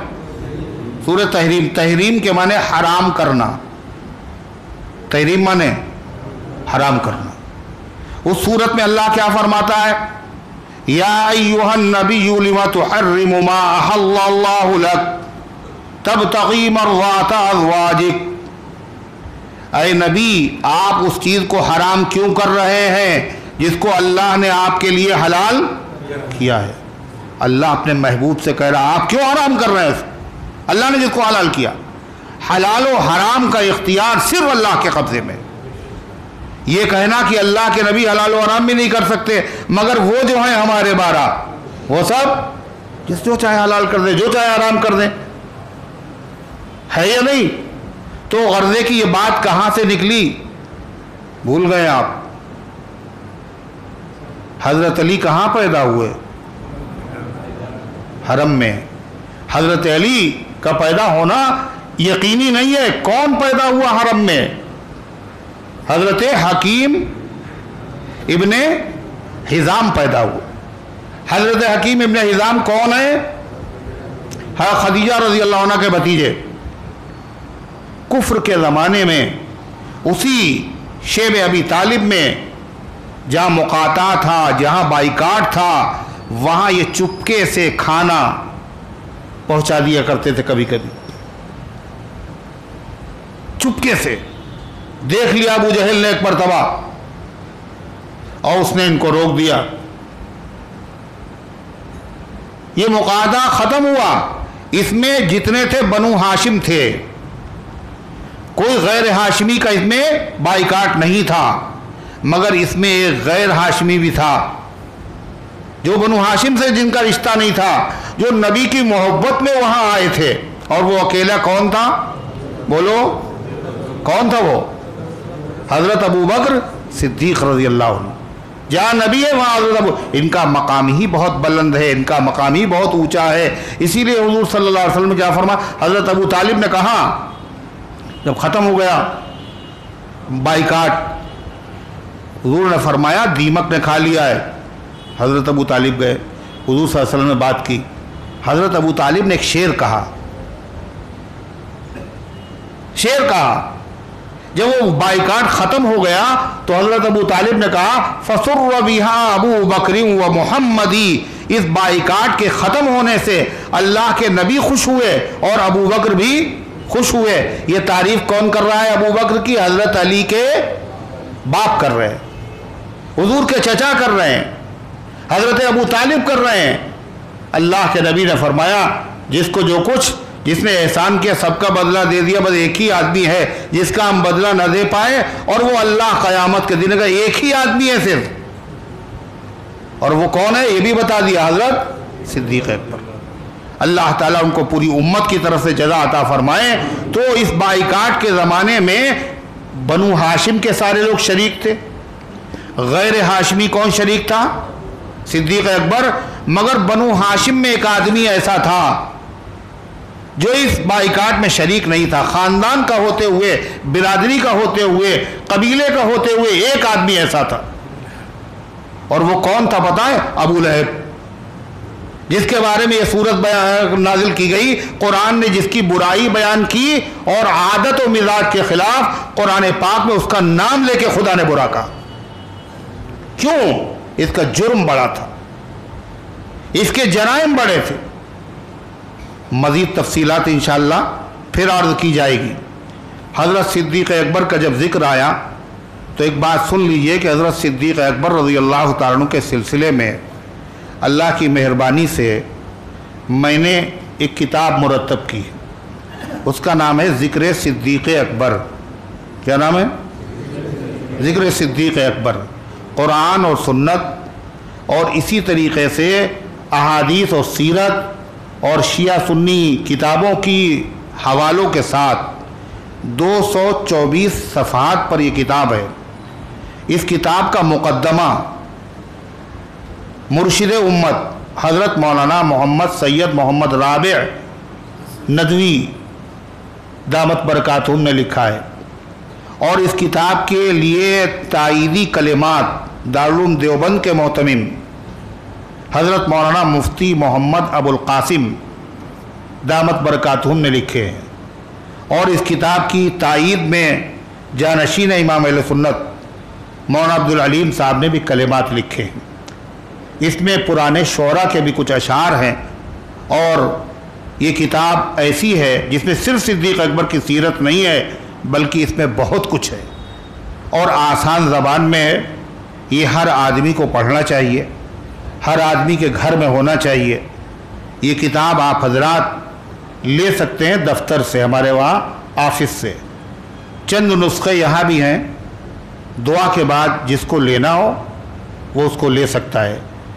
سورہ تحریم. تحریم کے معنی حرام کرنا, تحریم معنی حرام کرنا. اس سورت میں اللہ کیا فرماتا ہے؟ یا ایھا النبی لم تحرم ما احل اللہ لک تبتغی مرضات ازواجک. اے نبی, آپ اس چیز کو حرام کیوں کر رہے ہیں جس کو اللہ نے آپ کے لیے حلال کیا ہے؟ اللہ اپنے محبوب سے کہہ رہا آپ کیوں حرام کر رہے ہیں؟ اللہ نے جس کو حلال کیا. حلال و حرام کا اختیار صرف اللہ کے قبضے میں. یہ کہنا کہ اللہ کے نبی حلال و حرام بھی نہیں کر سکتے, مگر وہ جو ہیں ہمارے 12 وہ سب جس جو چاہے حلال کر دیں, جو چاہے حرام کر دیں, ہے یا نہیں؟ تو غرضے کی یہ بات کہاں سے نکلی بھول گئے آپ؟ حضرت علی کہاں پیدا ہوئے؟ حرم میں. حضرت علی کا پیدا ہونا یقینی نہیں ہے. کون پیدا ہوا حرم میں؟ حضرت حکیم ابن حزام پیدا ہوا. حضرت حکیم ابن حزام کون ہے؟ خدیجہ رضی اللہ عنہ کے بھتیجے. کفر کے زمانے میں اسی شیب ابی طالب میں جہاں مقاطعہ تھا, جہاں بائیکاٹ تھا, وہاں یہ چپکے سے کھانا پہنچا دیا کرتے تھے. کبھی کبھی چپکے سے دیکھ لیا ابو جہل نے ایک مرتبہ, اور اس نے ان کو روک دیا. یہ مقاطعہ ختم ہوا. اس میں جتنے تھے بنو ہاشم تھے, کوئی غیر ہاشمی کا اس میں بائیکاٹ نہیں تھا, مگر اس میں ایک غیر ہاشمی بھی تھا جو بنو ہاشم سے جن کا رشتہ نہیں تھا, جو نبی کی محبت میں وہاں آئے تھے. اور وہ اکیلا کون تھا؟ بولو کون تھا وہ؟ حضرت ابو بکر صدیق رضی اللہ عنہ. جہاں نبی ہے وہاں حضرت ابو. ان کا مقام ہی بہت بلند ہے, ان کا مقام ہی بہت اونچا ہے. اسی لیے حضور صلی اللہ علیہ وسلم کیا فرما, حضرت ابو طالب نے کہا جب ختم ہو گیا بائیکاٹ, حضور نے فرمایا دیمک نے کھا لیا ہے. حضرت ابو طالب گئے, حضور صلی اللہ علیہ وسلم نے بات کی. حضرت ابو طالب نے ایک شعر کہا, جب وہ بائیکاٹ ختم ہو گیا تو حضرت ابو طالب نے کہا فَسُرَّ بِهَا أَبُو بَكْرٍ وَمُحَمَّدٍ، اس بائیکاٹ کے ختم ہونے سے اللہ کے نبی خوش ہوئے اور ابو بکر بھی خوش ہوئے۔ یہ تعریف کون کر رہا ہے ابو بکر کی؟ حضرت علی کے باپ کر رہے ہیں، حضور کے چچا کر رہے ہیں، حضرت ابو طالب کر رہے ہیں۔ اللہ کے نبی نے فرمایا جس کو جو کچھ جس نے احسان کیا سب کا بدلہ دے دیا، بس ایک ہی آدمی ہے جس کا ہم بدلہ نہ دے پائے، اور وہ اللہ قیامت کے دن کا ایک ہی آدمی ہے صرف، اور وہ کون ہے یہ بھی بتا دیا، حضرت صدیق اکبر۔ اللہ تعالیٰ ان کو پوری امت کی طرف سے جزا عطا فرمائے۔ تو اس بائیکاٹ کے زمانے میں بنو ہاشم کے سارے لوگ شریک تھے، غیر ہاشمی کون شریک تھا؟ صدیق اکبر۔ مگر بنو ہاشم میں ایک آدمی ایسا تھا جو اس بائیکاٹ میں شریک نہیں تھا، خاندان کا ہوتے ہوئے، برادری کا ہوتے ہوئے، قبیلے کا ہوتے ہوئے ایک آدمی ایسا تھا، اور وہ کون تھا پتہ ہے؟ ابو لہب، جس کے بارے میں یہ صورت نازل کی گئی، قرآن نے جس کی برائی بیان کی اور عادت و مزاج کے خلاف قرآن پاک میں اس کا نام لے کے خدا نے برا کہا۔ کیوں؟ اس کا جرم بڑا تھا، اس کے جرائم بڑے تھے۔ مزید تفصیلات انشاءاللہ پھر عرض کی جائے گی۔ حضرت صدیق اکبر کا جب ذکر آیا تو ایک بات سن لیجئے کہ حضرت صدیق اکبر رضی اللہ تعالیٰ عنہ کے سلسلے میں اللہ کی مہربانی سے میں نے ایک کتاب مرتب کی، اس کا نام ہے ذکر صدیق اکبر۔ کیا نام ہے؟ ذکر صدیق اکبر۔ قرآن اور سنت اور اسی طریقے سے احادیث اور سیرت اور شیعہ سنی کتابوں کی حوالوں کے ساتھ 224 صفحات پر یہ کتاب ہے۔ اس کتاب کا مقدمہ مرشد امت حضرت مولانا محمد سید محمد رابع ندوی دامت برکاتہم نے لکھا ہے، اور اس کتاب کے لیے تائیدی کلمات دارالعلوم دیوبند کے محتمم حضرت مولانا مفتی محمد ابو القاسم دامت برکاتہم نے لکھے ہیں، اور اس کتاب کی تائید میں جانشین امام اہل سنت مولانا عبدالعلیم صاحب نے بھی کلمات لکھے ہیں۔ اس میں پرانے شعراء کے بھی کچھ اشعار ہیں، اور یہ کتاب ایسی ہے جس میں صرف صدیق اکبر کی سیرت نہیں ہے بلکہ اس میں بہت کچھ ہے، اور آسان زبان میں ہے۔ یہ ہر آدمی کو پڑھنا چاہیے، ہر آدمی کے گھر میں ہونا چاہیے۔ یہ کتاب آپ حضرات لے سکتے ہیں دفتر سے، ہمارے وہاں آفس سے۔ چند نسخے یہاں بھی ہیں، دعا کے بعد جس کو لینا ہو وہ اس کو لے سکتا ہے۔